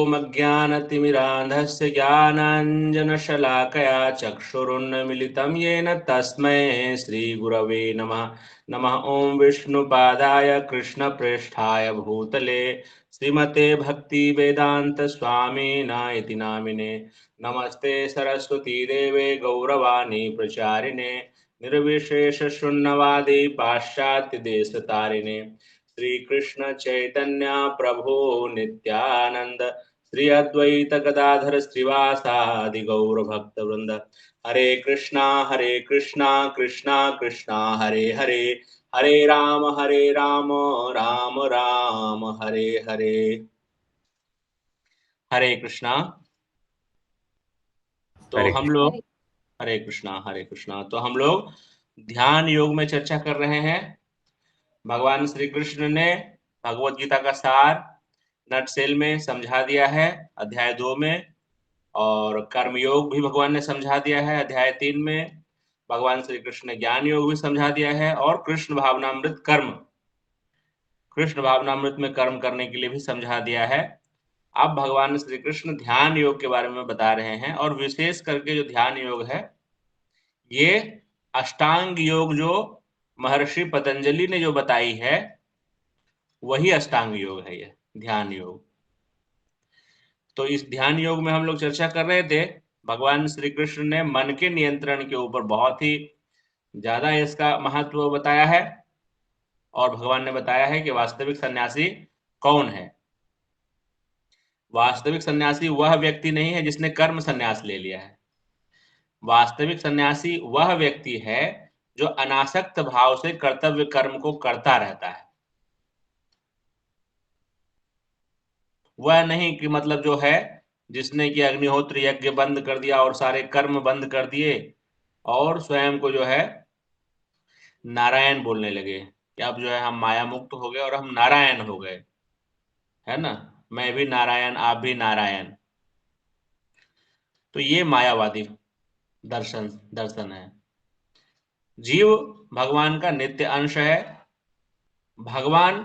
ॐ अज्ञानतिमिरान्धस्य ज्ञानाञ्जनशलाकया चक्षुरुन्मीलितं येन तस्मै श्रीगुरवे नमः। नमः ॐ विष्णुपादाय कृष्णप्रेष्ठाय भूतले श्रीमते भक्तिवेदान्तस्वामिनायति नामिने। नमस्ते सरस्वती देवे गौरवाणी प्रचारिणे निर्विशेषशून्यवादी पाश्चात्यदेशतारिणे। श्री कृष्ण चैतन्य प्रभु नित्यानंद श्री अद्वैत गदाधर श्रीवासादि गौर भक्त वृंद। हरे कृष्णा कृष्णा कृष्णा हरे हरे, हरे राम राम राम हरे हरे। हरे कृष्णा। तो हरे हम कृष्ण। लोग हरे कृष्णा तो हम लोग ध्यान योग में चर्चा कर रहे हैं। भगवान श्री कृष्ण ने भगवत गीता का सार नटसेल में समझा दिया है अध्याय 2 में, और कर्म योग भी भगवान ने समझा दिया है अध्याय 3 में। भगवान श्री कृष्ण ने ज्ञान योग भी समझा दिया है, और कृष्ण भावनामृत में कर्म करने के लिए भी समझा दिया है। अब भगवान श्री कृष्ण ध्यान योग के बारे में बता रहे हैं, और विशेष करके जो ध्यान योग है ये अष्टांग योग जो महर्षि पतंजलि ने जो बताई है वही अष्टांग योग है, ये ध्यान योग। तो इस ध्यान योग में हम लोग चर्चा कर रहे थे, भगवान श्री कृष्ण ने मन के नियंत्रण के ऊपर बहुत ही ज्यादा इसका महत्व बताया है, और भगवान ने बताया है कि वास्तविक सन्यासी कौन है। वास्तविक सन्यासी वह व्यक्ति नहीं है जिसने कर्म सन्यास ले लिया है। वास्तविक सन्यासी वह व्यक्ति है जो अनासक्त भाव से कर्तव्य कर्म को करता रहता है। वह नहीं कि मतलब जो है जिसने कि अग्निहोत्र यज्ञ बंद कर दिया और सारे कर्म बंद कर दिए और स्वयं को जो है नारायण बोलने लगे कि अब जो है हम माया मुक्त हो गए और हम नारायण हो गए, है ना। मैं भी नारायण, आप भी नारायण। तो ये मायावादी दर्शन दर्शन है। जीव भगवान का नित्य अंश है। भगवान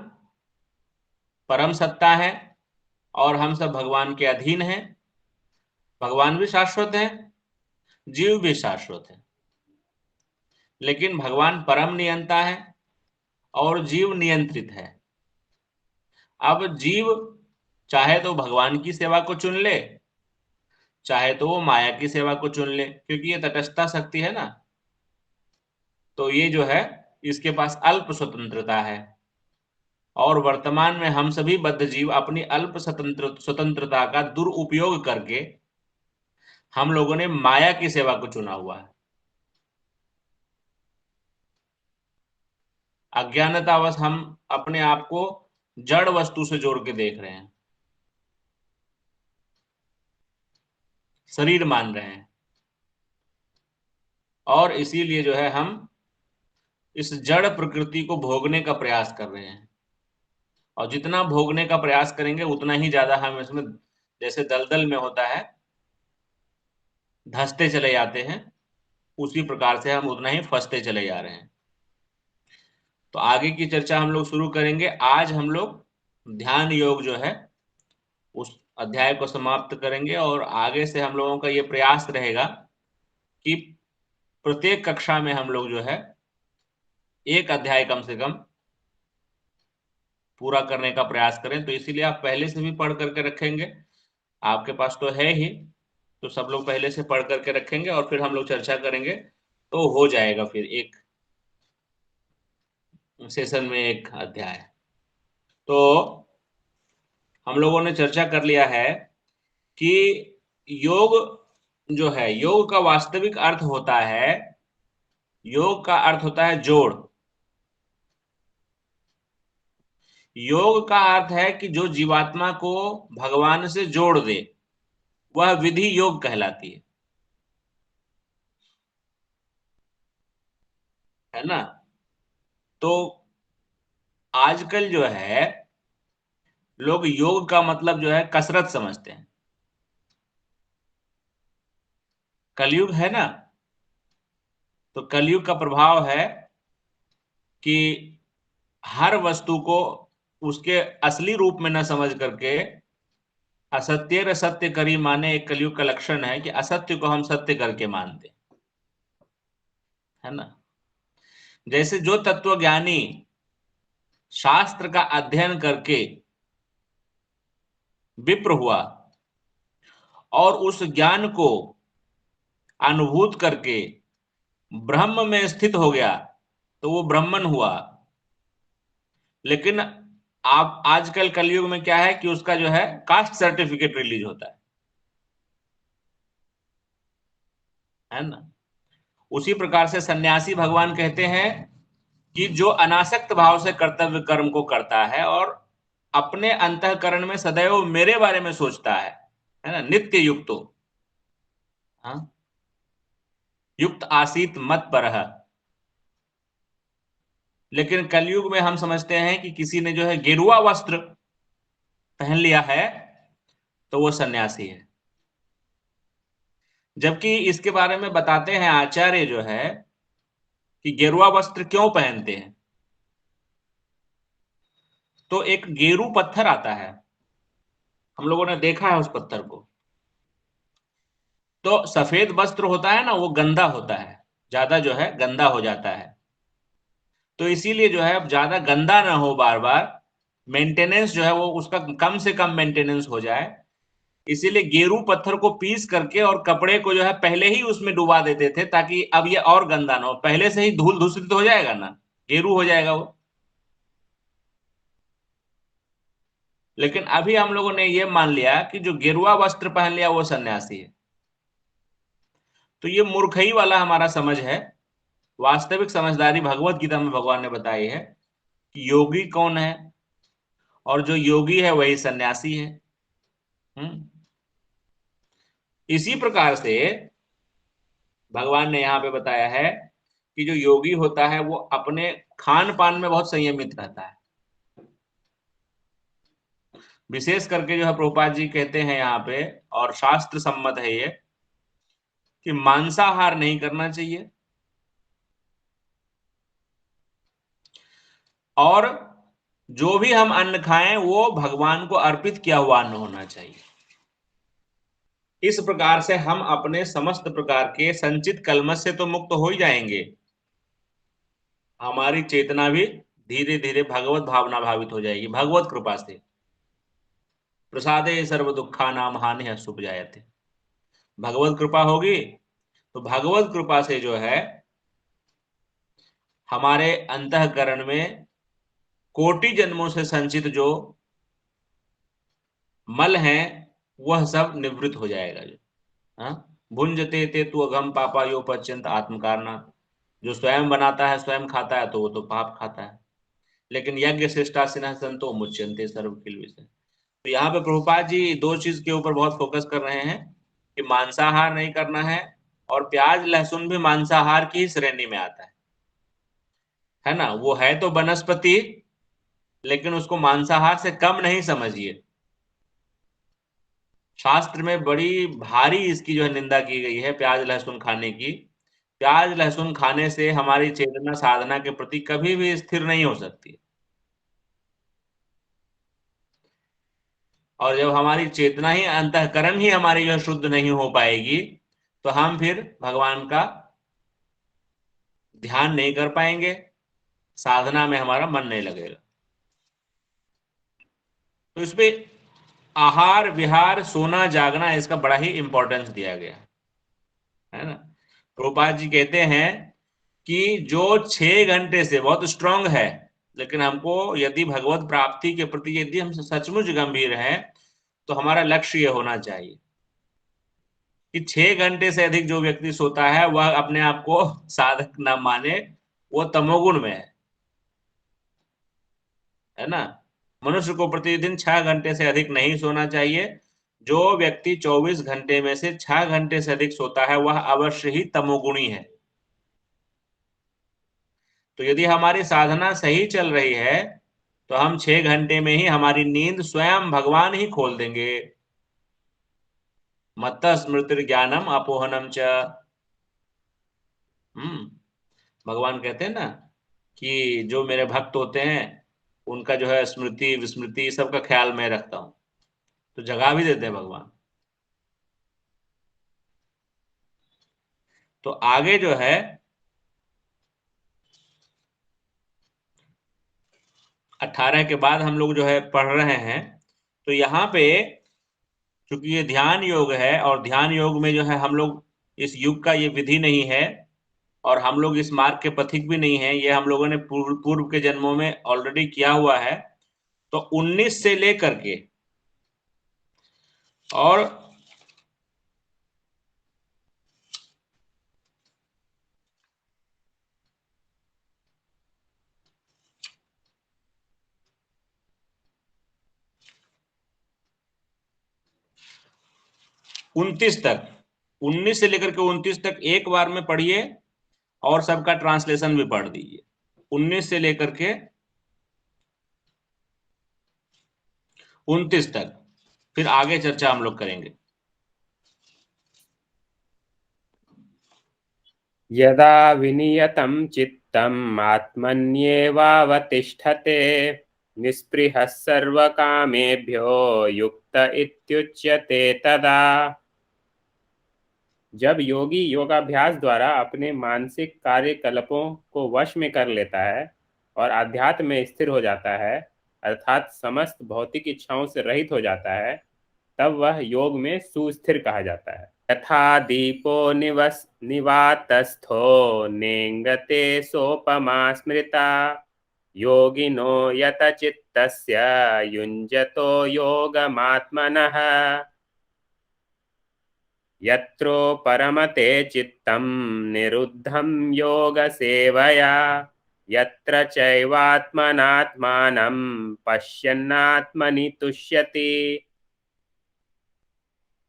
परम सत्ता है और हम सब भगवान के अधीन हैं। भगवान भी शाश्वत है, जीव भी शाश्वत है, लेकिन भगवान परम नियंता है और जीव नियंत्रित है। अब जीव चाहे तो भगवान की सेवा को चुन ले, चाहे तो वो माया की सेवा को चुन ले, क्योंकि ये तटस्थता शक्ति है ना। तो ये जो है इसके पास अल्प स्वतंत्रता है, और वर्तमान में हम सभी बद्ध जीव अपनी अल्प स्वतंत्रता का दुरुपयोग करके हम लोगों ने माया की सेवा को चुना हुआ है। अज्ञानतावश हम अपने आप को जड़ वस्तु से जोड़ के देख रहे हैं, शरीर मान रहे हैं, और इसीलिए जो है हम इस जड़ प्रकृति को भोगने का प्रयास कर रहे हैं। और जितना भोगने का प्रयास करेंगे उतना ही ज्यादा हम इसमें, जैसे दलदल में होता है धंसते चले जाते हैं, उसी प्रकार से हम उतना ही फंसते चले जा रहे हैं। तो आगे की चर्चा हम लोग शुरू करेंगे। आज हम लोग ध्यान योग जो है उस अध्याय को समाप्त करेंगे, और आगे से हम लोगों का ये प्रयास रहेगा कि प्रत्येक कक्षा में हम लोग जो है एक अध्याय कम से कम पूरा करने का प्रयास करें। तो इसीलिए आप पहले से भी पढ़ करके रखेंगे, आपके पास तो है ही, तो सब लोग पहले से पढ़ करके रखेंगे और फिर हम लोग चर्चा करेंगे, तो हो जाएगा फिर एक सेशन में एक अध्याय। तो हम लोगों ने चर्चा कर लिया है कि योग जो है, योग का वास्तविक अर्थ होता है, योग का अर्थ होता है जोड़। योग का अर्थ है कि जो जीवात्मा को भगवान से जोड़ दे, वह विधि योग कहलाती है ना। तो आजकल जो है लोग योग का मतलब जो है कसरत समझते हैं। कलयुग है ना, तो कलयुग का प्रभाव है कि हर वस्तु को उसके असली रूप में न समझ करके असत्य सत्य करी माने एक कलयुग का लक्षण है कि असत्य को हम सत्य करके मानते, है ना। जैसे जो तत्वज्ञानी शास्त्र का अध्ययन करके विप्र हुआ और उस ज्ञान को अनुभूत करके ब्रह्म में स्थित हो गया तो वो ब्राह्मण हुआ। लेकिन आप आजकल कलयुग में क्या है कि उसका जो है कास्ट सर्टिफिकेट रिलीज होता है ना। उसी प्रकार से सन्यासी भगवान कहते हैं कि जो अनासक्त भाव से कर्तव्य कर्म को करता है और अपने अंतःकरण में सदैव मेरे बारे में सोचता है ना, नित्य युक्तो, हाँ, युक्त आसीत मत परह। लेकिन कलयुग में हम समझते हैं कि किसी ने जो है गेरुआ वस्त्र पहन लिया है तो वो सन्यासी है। जबकि इसके बारे में बताते हैं आचार्य जो है कि गेरुआ वस्त्र क्यों पहनते हैं। तो एक गेरू पत्थर आता है, हम लोगों ने देखा है उस पत्थर को। तो सफेद वस्त्र होता है ना, वो गंदा होता है, ज्यादा जो है गंदा हो जाता है। तो इसीलिए जो है अब ज्यादा गंदा ना हो, बार बार मेंटेनेंस जो है वो उसका कम से कम मेंटेनेंस हो जाए, इसीलिए गेरू पत्थर को पीस करके और कपड़े को जो है पहले ही उसमें डुबा देते थे, ताकि अब ये और गंदा ना हो, पहले से ही धूल दूषित हो जाएगा ना, गेरू हो जाएगा वो। लेकिन अभी हम लोगों ने ये मान लिया कि जो गेरुआ वस्त्र पहन लिया वो सन्यासी है। तो ये मूर्खई वाला हमारा समझ है। वास्तविक समझदारी भगवत गीता में भगवान ने बताई है कि योगी कौन है, और जो योगी है वही सन्यासी है। हम्म। इसी प्रकार से भगवान ने यहाँ पे बताया है कि जो योगी होता है वो अपने खान पान में बहुत संयमित रहता है। विशेष करके जो है प्रभुपाद जी कहते हैं यहाँ पे, और शास्त्र सम्मत है ये, कि मांसाहार नहीं करना चाहिए, और जो भी हम अन्न खाएं वो भगवान को अर्पित किया हुआ अन्न होना चाहिए। इस प्रकार से हम अपने समस्त प्रकार के संचित कलमश से तो मुक्त हो ही जाएंगे, हमारी चेतना भी धीरे धीरे भगवत भावना भावित हो जाएगी भगवत कृपा से। प्रसादे सर्व दुखा नाम हानि शुभ जायते। भगवत कृपा होगी तो भगवत कृपा से जो है हमारे अंतःकरण में कोटि जन्मों से संचित जो मल है वह सब निवृत्त हो जाएगा। जो, हाँ, भुंजते ते तु अघम पापा यो पच्यंत आत्मकारना। जो स्वयं बनाता है स्वयं खाता है तो वो तो पाप खाता है, लेकिन यज्ञ श्रेष्ठासिनः संतो मुच्यन्ते सर्व किल विषय। तो यहाँ पे प्रभुपाद जी दो चीज के ऊपर बहुत फोकस कर रहे हैं कि मांसाहार नहीं करना है, और प्याज लहसुन भी मांसाहार की ही श्रेणी में आता है ना। वो है तो वनस्पति, लेकिन उसको मांसाहार से कम नहीं समझिए। शास्त्र में बड़ी भारी इसकी जो है निंदा की गई है प्याज लहसुन खाने की। प्याज लहसुन खाने से हमारी चेतना साधना के प्रति कभी भी स्थिर नहीं हो सकती, और जब हमारी चेतना ही अंतःकरण ही हमारी जो शुद्ध नहीं हो पाएगी तो हम फिर भगवान का ध्यान नहीं कर पाएंगे, साधना में हमारा मन नहीं लगेगा। तो इसपे आहार विहार सोना जागना इसका बड़ा ही इंपॉर्टेंस दिया गया है ना। प्रभुपाद जी कहते हैं कि जो 6 घंटे से बहुत स्ट्रांग है, लेकिन हमको यदि भगवत प्राप्ति के प्रति यदि हम सचमुच गंभीर हैं तो हमारा लक्ष्य ये होना चाहिए कि 6 घंटे से अधिक जो व्यक्ति सोता है वह अपने आप को साधक न माने, वो तमोगुण में है ना। मनुष्य को प्रतिदिन 6 घंटे से अधिक नहीं सोना चाहिए। जो व्यक्ति 24 घंटे में से 6 घंटे से अधिक सोता है वह अवश्य ही तमोगुणी है। तो यदि हमारी साधना सही चल रही है तो हम 6 घंटे में ही हमारी नींद स्वयं भगवान ही खोल देंगे। मत्त स्मृति ज्ञानम अपोहनम च। हम्म। भगवान कहते हैं ना कि जो मेरे भक्त होते हैं उनका जो है स्मृति विस्मृति सबका ख्याल मैं रखता हूँ। तो जगा भी देते हैं भगवान। तो आगे जो है 18 के बाद हम लोग जो है पढ़ रहे हैं, तो यहाँ पे चूंकि ये ध्यान योग है और ध्यान योग में जो है हम लोग इस युग का ये विधि नहीं है और हम लोग इस मार्ग के पथिक भी नहीं है, ये हम लोगों ने पूर्व के जन्मों में ऑलरेडी किया हुआ है। तो 19 से लेकर के और 29 तक, 19 से लेकर के 29 तक एक बार में पढ़िए और सबका ट्रांसलेशन भी पढ़ दीजिए। 19 से लेकर के 29 तक, फिर आगे चर्चा हम लोग करेंगे। यदा विनियतं चित्तम् आत्मन्येवावतिष्ठते निस्पृहः सर्वकामेभ्यो युक्त इत्युच्यते तदा। जब योगी योगाभ्यास द्वारा अपने मानसिक कार्यकलापों को वश में कर लेता है और आध्यात्म में स्थिर हो जाता है, अर्थात समस्त भौतिक इच्छाओं से रहित हो जाता है, तब वह योग में सुस्थिर कहा जाता है। यथा दीपो निवातस्थो नेंगते सोपमा स्मृता योगिनो यतचित्तस्य युञ्जतो योगमात्मनः यत्रो परमते चित्तं निरुद्धं योगसेवया यत्र चैवात्मनात्मानं पश्यन्नात्मनि तुष्यति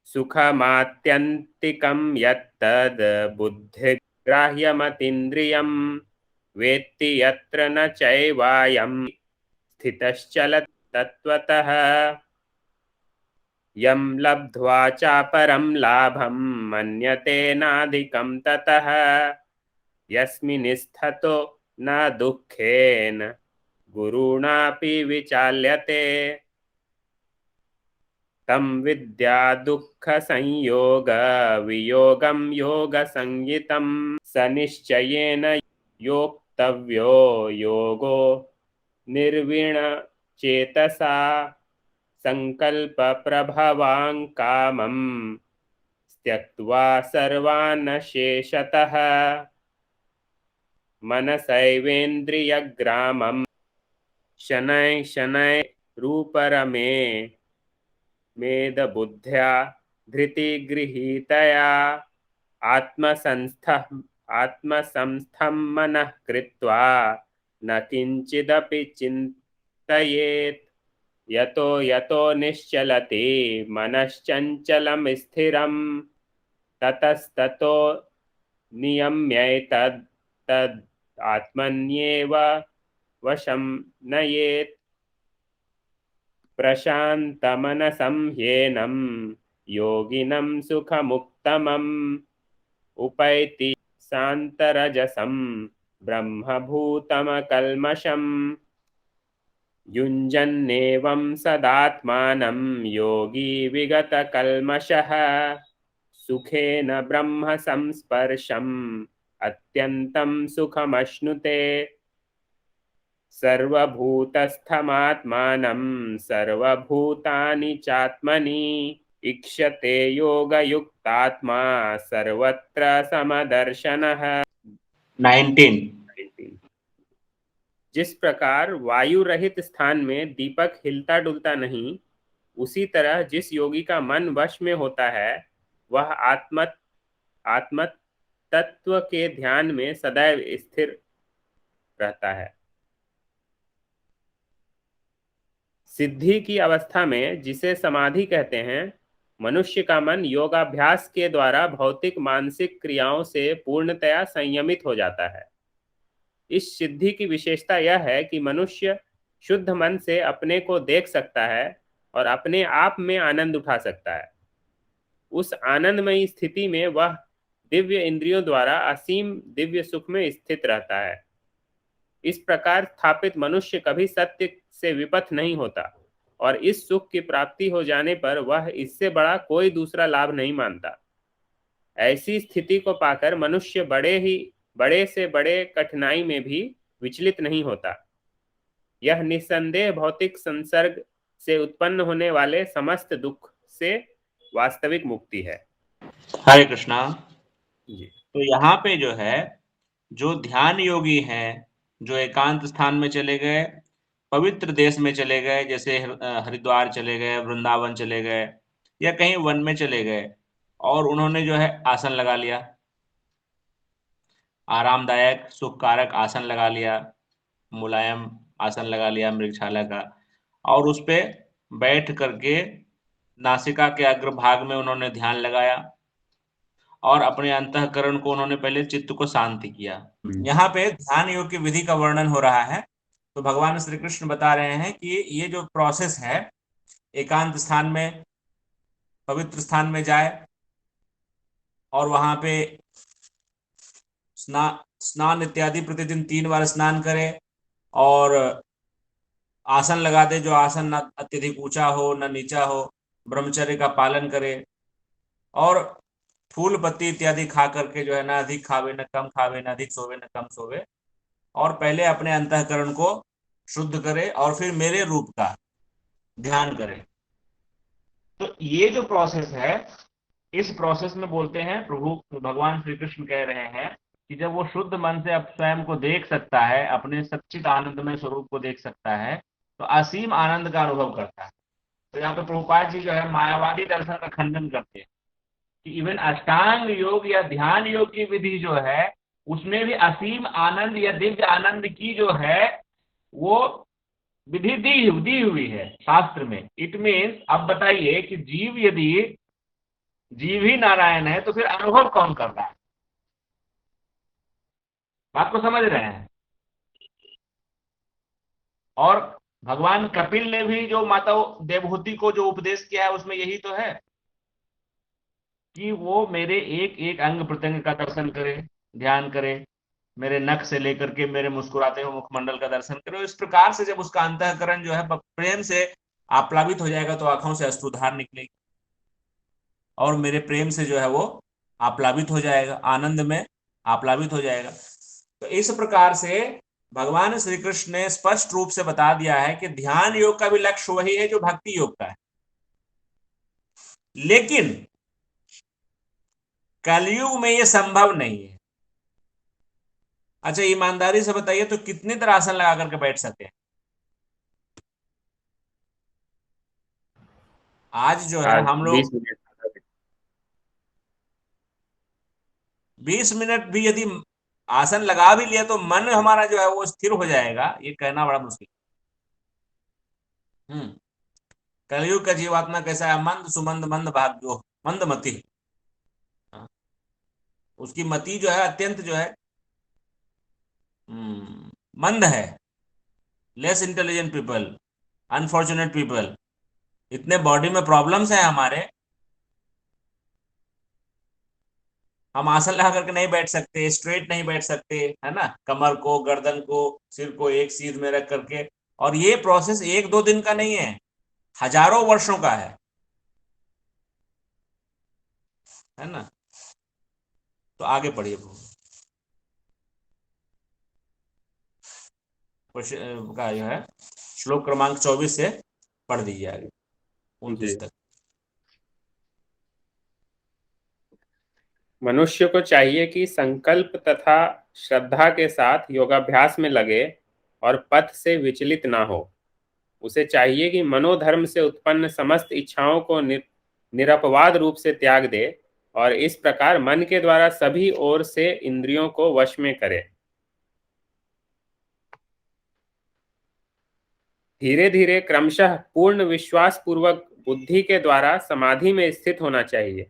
सुखमात्यन्तिकं यत्तद् बुद्धिग्राह्यमतीन्द्रियं वेत्ति यत्र न चैवायं स्थितश्चलत् तत्त्वतः यं लब्ध्वा चापरं लाभं मन्यते नाधिकं ततः यस्मिन् स्थितो न दुःखेन गुरुणापि विचाल्यते तं विद्या दुःखसंयोग वियोगं योगसंज्ञितं स निश्चयेन योक्तव्यो योगो निर्विण्णचेतसा संकल्पप्रभवां कामं त्यक्त्वा सर्वान् शेषतः मनसैवेन्द्रियग्रामं शनैः शनैः रूपरमे मेदबुद्ध्या धृतिगृहीतया आत्मसंस्थं मनः कृत्वा न किंचिदपि चिन्तयेत् यतो यतो निश्चलति मनश्चञ्चलं स्थिरं ततस्ततो नियम्यैतद् तद् आत्मन्येव वशं नयेत् प्रशान्तमनसं ह्येनं योगिनं सुखमुत्तमम् उपैति शान्तरजसं ब्रह्मभूतमकल्मषम् युञ्जन्नेवं सदात्मानं योगी विगतकल्मषः सुखेन ब्रह्म संस्पर्शम् अत्यन्तं सुखमश्नुते सर्वभूतस्थमात्मानं सर्वभूतानि चात्मनि ईक्षते योगयुक्तात्मा सर्वत्र समदर्शनः। 19। जिस प्रकार वायु रहित स्थान में दीपक हिलता डुलता नहीं, उसी तरह जिस योगी का मन वश में होता है वह आत्म तत्व के ध्यान में सदैव स्थिर रहता है। सिद्धि की अवस्था में, जिसे समाधि कहते हैं, मनुष्य का मन योगाभ्यास के द्वारा भौतिक मानसिक क्रियाओं से पूर्णतया संयमित हो जाता है। इस सिद्धि की विशेषता यह है कि मनुष्य शुद्ध मन से अपने को देख सकता है और अपने आप में आनंद उठा सकता है। उस आनंदमयी स्थिति में वह दिव्य इंद्रियों द्वारा असीम दिव्य सुख में स्थित रहता है। इस प्रकार स्थापित मनुष्य कभी सत्य से विपथ नहीं होता। और इस सुख की प्राप्ति हो जाने पर वह इससे बड़ा कोई दूसरा लाभ नहीं मानता। ऐसी स्थिति को पाकर मनुष्य बड़े से बड़े कठिनाई में भी विचलित नहीं होता। यह निस्संदेह भौतिक संसर्ग से उत्पन्न होने वाले समस्त दुख से वास्तविक मुक्ति है। हरे कृष्णा। जी तो यहाँ पे जो है, जो ध्यान योगी हैं, जो एकांत स्थान में चले गए, पवित्र देश में चले गए, जैसे हरिद्वार चले गए, वृंदावन चले गए, या कहीं वन में चले गए, और उन्होंने जो है आसन लगा लिया, आरामदायक सुखकारक आसन लगा लिया, मुलायम आसन लगा लिया मृगशाला का, और उस पे बैठ करके नासिका के अग्रभाग में उन्होंने ध्यान लगाया, और अपने अंतःकरण को उन्होंने पहले चित्त को शांत किया। यहाँ पे ध्यान योग की विधि का वर्णन हो रहा है। तो भगवान श्री कृष्ण बता रहे हैं कि ये जो प्रोसेस है, एकांत स्थान में, पवित्र स्थान में जाए और वहां पे स्नान इत्यादि प्रतिदिन 3 बार स्नान करे, और आसन लगा दे, जो आसन न अत्यधिक ऊंचा हो न नीचा हो, ब्रह्मचर्य का पालन करे, और फूल पत्ती इत्यादि खा करके जो है, ना अधिक खावे न कम खावे, न अधिक सोवे न कम सोवे, और पहले अपने अंतःकरण को शुद्ध करे और फिर मेरे रूप का ध्यान करे। तो ये जो प्रोसेस है, इस प्रोसेस में बोलते हैं, प्रभु भगवान श्री कृष्ण कह रहे हैं कि जब वो शुद्ध मन से अब स्वयं को देख सकता है, अपने सच्चित आनंदमय स्वरूप को देख सकता है, तो असीम आनंद का अनुभव करता है। तो यहाँ पे प्रभुपाद जी जो है मायावादी दर्शन का खंडन करते हैं कि इवन अष्टांग योग या ध्यान योग की विधि जो है, उसमें भी असीम आनंद या दिव्य आनंद की जो है वो विधि दी हुई है शास्त्र में। इट मीन्स, अब बताइए कि जीव ही नारायण है, तो फिर अनुभव कौन कर रहा है? बात को समझ रहे हैं? और भगवान कपिल ने भी जो माता देवहूति को जो उपदेश किया है, उसमें यही तो है कि वो मेरे एक एक अंग प्रत्यंग का दर्शन करे, ध्यान करे, मेरे नख से लेकर के मेरे मुस्कुराते हुए मुखमंडल का दर्शन करे। इस प्रकार से जब उसका अंतःकरण जो है प्रेम से आप्लावित हो जाएगा, तो आंखों से अश्रुधार निकलेगी, और मेरे प्रेम से जो है वो आप्लावित हो जाएगा, आनंद में आप्लावित हो जाएगा। तो इस प्रकार से भगवान श्री कृष्ण ने स्पष्ट रूप से बता दिया है कि ध्यान योग का भी लक्ष्य वही है जो भक्ति योग का है। लेकिन कलयुग में यह संभव नहीं है। अच्छा, ईमानदारी से बताइए, तो कितनी देर आसन लगा करके बैठ सकते हैं? आज जो है आज हम लोग 20 मिनट 20 मिनट भी यदि आसन लगा भी लिया, तो मन हमारा जो है वो स्थिर हो जाएगा, ये कहना बड़ा मुश्किल। कलयुग का जीवात्मा कैसा है? मंद सुमंद मंद भाग्यो मंद मति। हाँ, उसकी मति जो है अत्यंत जो है मंद है। Less intelligent people, unfortunate people. इतने बॉडी में प्रॉब्लम्स हैं हमारे, हम आसन लगा करके नहीं बैठ सकते, स्ट्रेट नहीं बैठ सकते, है ना, कमर को, गर्दन को, सिर को एक सीध में रख करके। और ये प्रोसेस 1-2 दिन का नहीं है, हजारों वर्षों का है ना। तो आगे पढ़िए प्रभु। का जो है श्लोक क्रमांक 24 से पढ़ दीजिए आगे, जी 29 तक। मनुष्य को चाहिए कि संकल्प तथा श्रद्धा के साथ योगाभ्यास में लगे और पथ से विचलित ना हो। उसे चाहिए कि मनोधर्म से उत्पन्न समस्त इच्छाओं को निरपवाद रूप से त्याग दे और इस प्रकार मन के द्वारा सभी ओर से इंद्रियों को वश में करे। धीरे धीरे क्रमशः पूर्ण विश्वास पूर्वक बुद्धि के द्वारा समाधि में स्थित होना चाहिए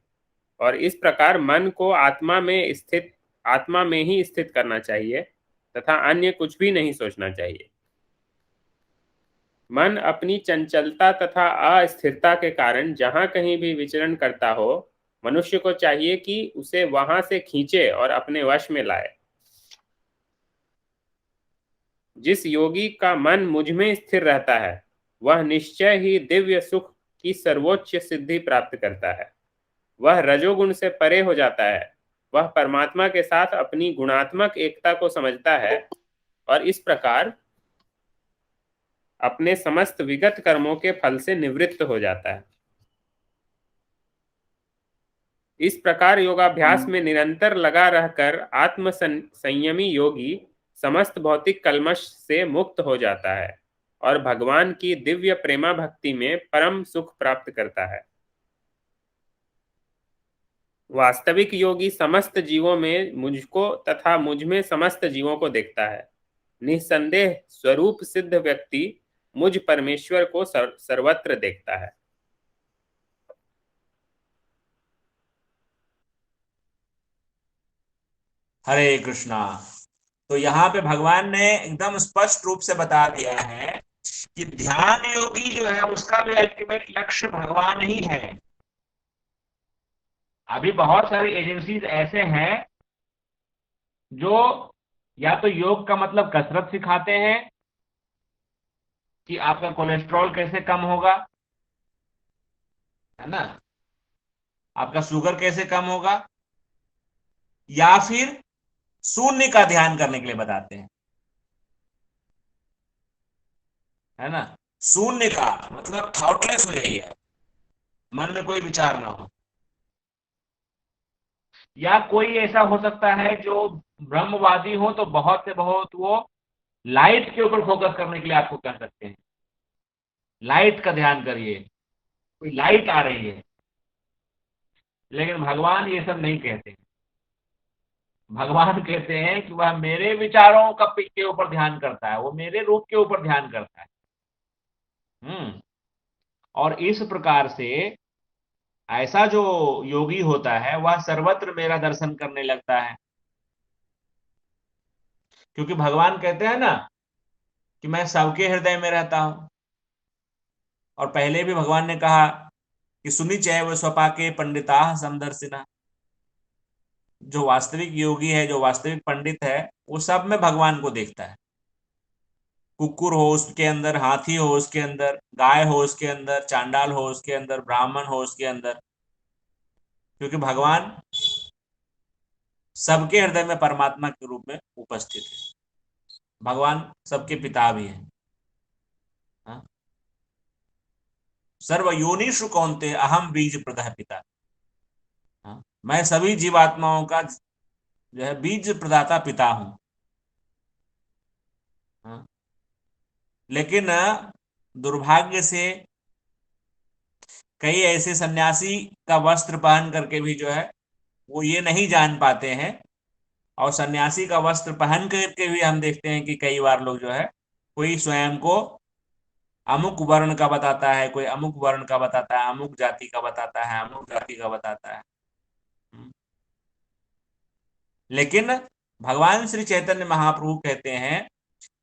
और इस प्रकार मन को आत्मा में ही स्थित करना चाहिए तथा अन्य कुछ भी नहीं सोचना चाहिए। मन अपनी चंचलता तथा अस्थिरता के कारण जहां कहीं भी विचरण करता हो, मनुष्य को चाहिए कि उसे वहां से खींचे और अपने वश में लाए। जिस योगी का मन मुझ में स्थिर रहता है वह निश्चय ही दिव्य सुख की सर्वोच्च सिद्धि प्राप्त करता है। वह रजोगुण से परे हो जाता है। वह परमात्मा के साथ अपनी गुणात्मक एकता को समझता है और इस प्रकार अपने समस्त विगत कर्मों के फल से निवृत्त हो जाता है। इस प्रकार योगाभ्यास में निरंतर लगा रहकर आत्म संयमी योगी समस्त भौतिक कल्मश से मुक्त हो जाता है और भगवान की दिव्य प्रेमा भक्ति में परम सुख प्राप्त करता है। वास्तविक योगी समस्त जीवों में मुझको तथा मुझ में समस्त जीवों को देखता है। निस्संदेह स्वरूप सिद्ध व्यक्ति मुझ परमेश्वर को सर्वत्र देखता है। हरे कृष्णा। तो यहाँ पे भगवान ने एकदम स्पष्ट रूप से बता दिया है कि ध्यान योगी जो है उसका भी अल्टीमेट लक्ष्य भगवान ही है। अभी बहुत सारी एजेंसीज ऐसे हैं जो या तो योग का मतलब कसरत सिखाते हैं कि आपका कोलेस्ट्रॉल कैसे कम होगा, है ना, आपका शुगर कैसे कम होगा, या फिर शून्य का ध्यान करने के लिए बताते हैं, है ना। शून्य का मतलब थॉटलेस हो जाइए, मन में कोई विचार ना हो। या कोई ऐसा हो सकता है जो ब्रह्मवादी हो तो बहुत से बहुत वो लाइट के ऊपर फोकस करने के लिए आपको कह सकते हैं, लाइट का ध्यान करिए, कोई लाइट आ रही है। लेकिन भगवान ये सब नहीं कहते। भगवान कहते हैं कि वह मेरे विचारों का के ऊपर ध्यान करता है, वो मेरे रूप के ऊपर ध्यान करता है। और इस प्रकार से ऐसा जो योगी होता है वह सर्वत्र मेरा दर्शन करने लगता है, क्योंकि भगवान कहते हैं ना कि मैं सबके हृदय में रहता हूं। और पहले भी भगवान ने कहा कि सुनी चैव स्वपाके पंडिता समदर्शिना। जो वास्तविक योगी है, जो वास्तविक पंडित है, वो सब में भगवान को देखता है। कुकुर हो उसके अंदर, हाथी हो उसके अंदर, गाय हो उसके अंदर, चांडाल हो उसके अंदर, ब्राह्मण हो उसके अंदर, क्योंकि भगवान सबके हृदय में परमात्मा के रूप में उपस्थित है। भगवान सबके पिता भी हैं। हाँ? सर्व योनिषु कौन्ते अहम बीज प्रदः पिता। हाँ? मैं सभी जीवात्माओं का जो है बीज प्रदाता पिता हूं। हाँ? लेकिन दुर्भाग्य से कई ऐसे सन्यासी का वस्त्र पहन करके भी जो है वो ये नहीं जान पाते हैं। और सन्यासी का वस्त्र पहन करके भी हम देखते हैं कि कई बार लोग जो है कोई स्वयं को अमुक वर्ण का बताता है, कोई अमुक वर्ण का बताता है, अमुक जाति का बताता है, अमुक जाति का बताता है। हम्म। लेकिन भगवान श्री चैतन्य महाप्रभु कहते हैं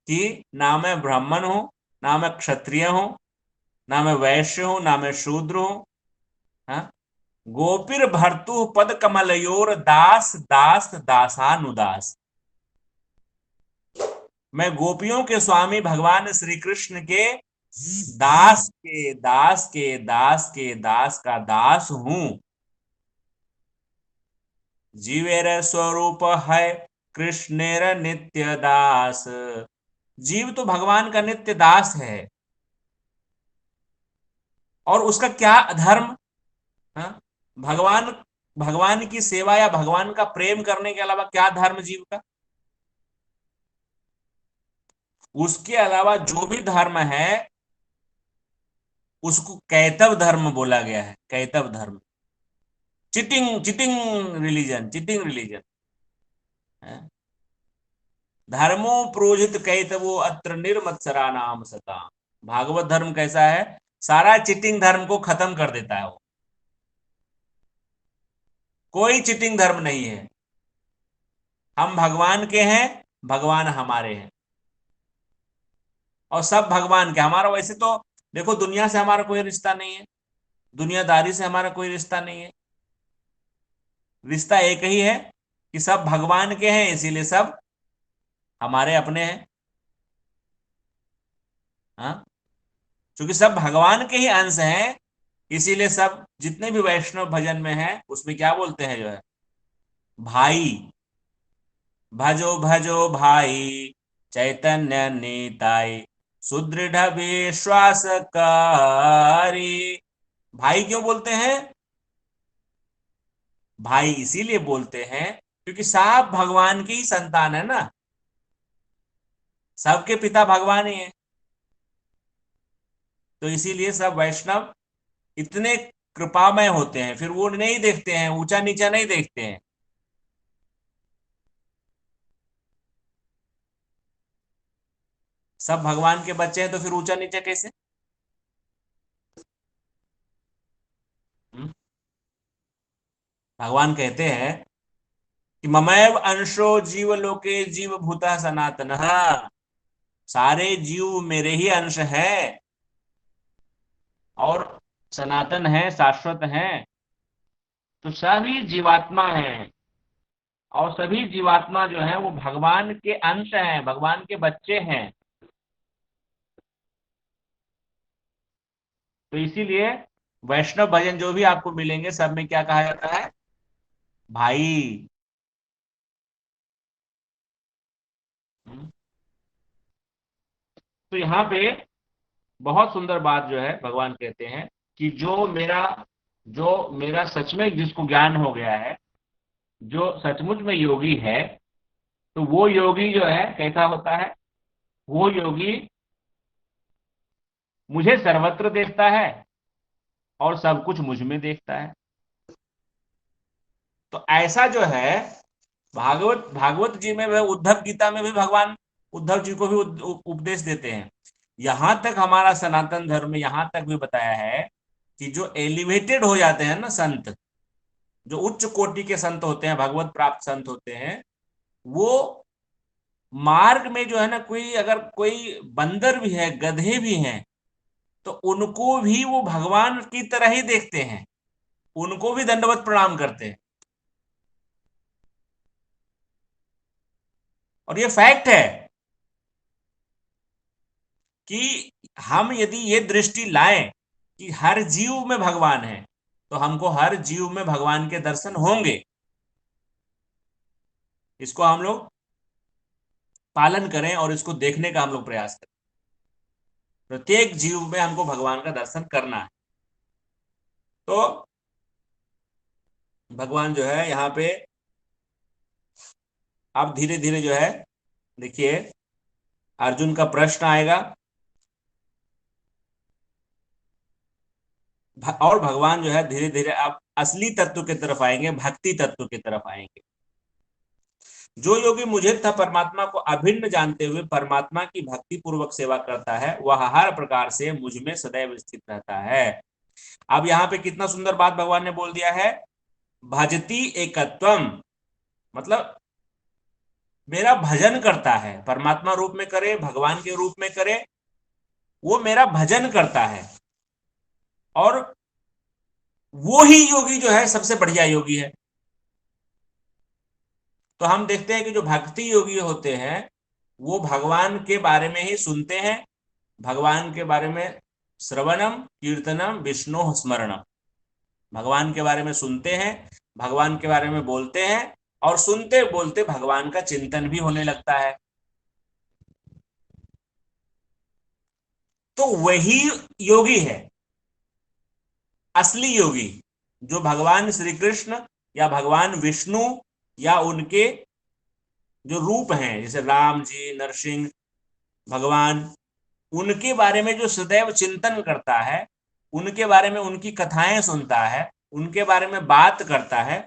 कि ना मैं ब्राह्मण हूं, ना मैं क्षत्रिय हूं, ना मैं वैश्य हूं, ना मैं शूद्र हूं। हाँ? गोपिर भर्तु पद कमलयोर दास दास दासानुदास। मैं गोपियों के स्वामी भगवान श्री कृष्ण के दास के दास के दास के दास का दास हूं। जीवेर स्वरूप है कृष्णेर नित्य दास। जीव तो भगवान का नित्य दास है। और उसका क्या धर्म? हाँ? भगवान भगवान की सेवा या भगवान का प्रेम करने के अलावा क्या धर्म जीव का? उसके अलावा जो भी धर्म है उसको कैतव धर्म बोला गया है। कैतव धर्म, cheating cheating religion, cheating religion. धर्मो प्रोजित कैतवो अत्र निर्मत्सरा नाम सता। भागवत धर्म कैसा है? सारा चिटिंग धर्म को खत्म कर देता है वो। कोई चिटिंग धर्म नहीं है। हम भगवान के हैं, भगवान हमारे हैं, और सब भगवान के। हमारा वैसे तो देखो, दुनिया से हमारा कोई रिश्ता नहीं है, दुनियादारी से हमारा कोई रिश्ता नहीं है। रिश्ता एक ही है कि सब भगवान के हैं, इसीलिए सब हमारे अपने हैं। हाँ? क्योंकि सब भगवान के ही अंश हैं, इसीलिए सब जितने भी वैष्णव भजन में हैं उसमें क्या बोलते हैं जो है, भाई, भजो भजो भाई, चैतन्य निताई, सुदृढ़ विश्वास कारी। भाई क्यों बोलते हैं? भाई इसीलिए बोलते हैं क्योंकि सब भगवान की ही संतान है ना, सबके पिता भगवान ही है। तो इसीलिए सब वैष्णव इतने कृपामय होते हैं, फिर वो नहीं देखते हैं, ऊंचा नीचा नहीं देखते हैं। सब भगवान के बच्चे हैं तो फिर ऊंचा नीचा कैसे? हम्म? भगवान कहते हैं कि ममैव अंशो जीव लोके जीव भूता सनातन, सारे जीव मेरे ही अंश है और सनातन है, शाश्वत है। तो सभी जीवात्मा है, और सभी जीवात्मा जो है वो भगवान के अंश हैं, भगवान के बच्चे हैं। तो इसीलिए वैष्णव भजन जो भी आपको मिलेंगे सब में क्या कहा जाता है, भाई। हम्म। तो यहाँ पे बहुत सुंदर बात जो है भगवान कहते हैं कि जो मेरा सच में जिसको ज्ञान हो गया है, जो सचमुच में योगी है, तो वो योगी जो है कैसा होता है, वो योगी मुझे सर्वत्र देखता है और सब कुछ मुझ में देखता है। तो ऐसा जो है भागवत भागवत जी में, वह उद्धव गीता में भी भगवान उद्धव जी को भी उपदेश देते हैं। यहां तक हमारा सनातन धर्म में यहां तक भी बताया है कि जो एलिवेटेड हो जाते हैं ना संत, जो उच्च कोटि के संत होते हैं, भगवत प्राप्त संत होते हैं, वो मार्ग में जो है ना, कोई अगर कोई बंदर भी है, गधे भी हैं, तो उनको भी वो भगवान की तरह ही देखते हैं, उनको भी दंडवत प्रणाम करते हैं। और ये फैक्ट है कि हम यदि ये दृष्टि लाएं कि हर जीव में भगवान है, तो हमको हर जीव में भगवान के दर्शन होंगे। इसको हम लोग पालन करें और इसको देखने का हम लोग प्रयास करें। प्रत्येक जीव में हमको भगवान का दर्शन करना है। तो भगवान जो है यहाँ पे, अब धीरे धीरे जो है, देखिए अर्जुन का प्रश्न आएगा और भगवान जो है धीरे धीरे अब असली तत्व की तरफ आएंगे, भक्ति तत्व की तरफ आएंगे। जो योगी मुझे तथा परमात्मा को अभिन्न जानते हुए परमात्मा की भक्ति पूर्वक सेवा करता है, वह हर प्रकार से मुझ में सदैव स्थित रहता है। अब यहाँ पे कितना सुंदर बात भगवान ने बोल दिया है, भजती एकत्वम, मतलब मेरा भजन करता है, परमात्मा रूप में करे, भगवान के रूप में करे, वो मेरा भजन करता है। और वो ही योगी जो है सबसे बढ़िया योगी है। तो हम देखते हैं कि जो भक्ति योगी होते हैं वो भगवान के बारे में ही सुनते हैं, भगवान के बारे में श्रवणम कीर्तनम विष्णु स्मरणम, भगवान के बारे में सुनते हैं, भगवान के बारे में बोलते हैं, और सुनते बोलते भगवान का चिंतन भी होने लगता है। तो वही योगी है, असली योगी, जो भगवान श्री कृष्ण या भगवान विष्णु या उनके जो रूप हैं, जैसे राम जी, नरसिंह भगवान, उनके बारे में जो सदैव चिंतन करता है, उनके बारे में उनकी कथाएं सुनता है, उनके बारे में बात करता है,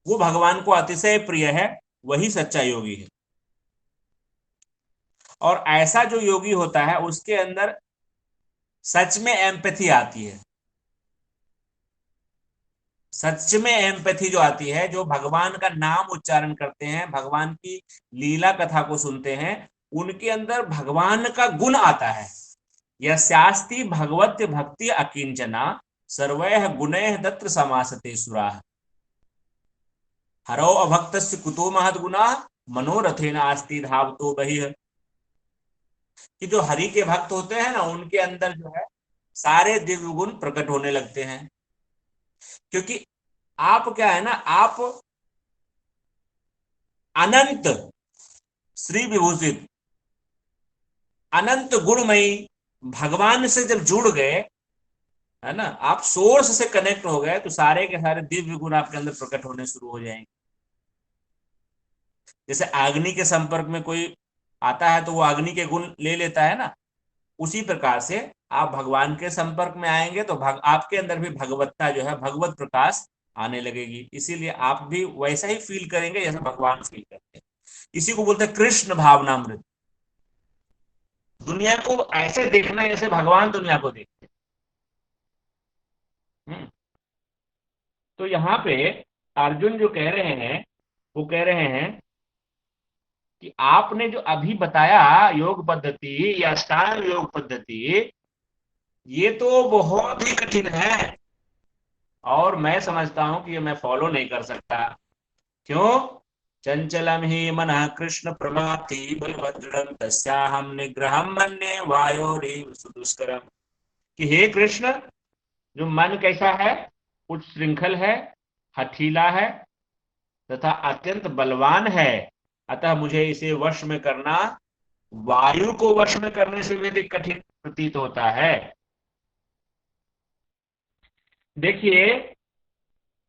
वो भगवान को अतिशय प्रिय है, वही सच्चा योगी है। और ऐसा जो योगी होता है उसके अंदर सच में एम्पैथी आती है। सच में एम्पैथी जो आती है, जो भगवान का नाम उच्चारण करते हैं, भगवान की लीला कथा को सुनते हैं, उनके अंदर भगवान का गुण आता है। यस्यास्ति भगवत भक्ति अकिंचना, सर्वैः गुणैः तत्र समासते सुराः, हरौ अभक्तस्य कुतो महत् गुणाः, मनोरथेन आस्ति धावतो बहिः। कि जो हरि के भक्त होते हैं ना, उनके अंदर जो है सारे दिव्य गुण प्रकट होने लगते हैं। क्योंकि आप क्या है ना, आप अनंत श्री विभूषित अनंत गुणमयी भगवान से जब जुड़ गए, है ना, आप सोर्स से कनेक्ट हो गए, तो सारे के सारे दिव्य गुण आपके अंदर प्रकट होने शुरू हो जाएंगे। जैसे अग्नि के संपर्क में कोई आता है तो वो अग्नि के गुण ले लेता है ना, उसी प्रकार से आप भगवान के संपर्क में आएंगे तो आपके अंदर भी भगवत्ता जो है, भगवत प्रकाश आने लगेगी। इसीलिए आप भी वैसा ही फील करेंगे जैसे भगवान फील करते हैं। इसी को बोलते हैं कृष्ण भावनामृत। दुनिया को ऐसे देखना है जैसे भगवान दुनिया को देखते हैं। तो यहाँ पे अर्जुन जो कह रहे हैं, वो कह रहे हैं कि आपने जो अभी बताया योग पद्धति या अष्टांग योग पद्धति, ये तो बहुत ही कठिन है और मैं समझता हूं कि ये मैं फॉलो नहीं कर सकता। क्यों? चंचलम ही मन कृष्ण प्रमाथि बलभद्रम तस्याहम निग्रहम मन्ये वायोरिव सुदुष्करम। कि हे कृष्ण, जो मन कैसा है, उच्च श्रृंखल है, हठीला है तथा अत्यंत बलवान है, अतः मुझे इसे वश में करना वायु को वश में करने से भी अधिक कठिन प्रतीत होता है। देखिए,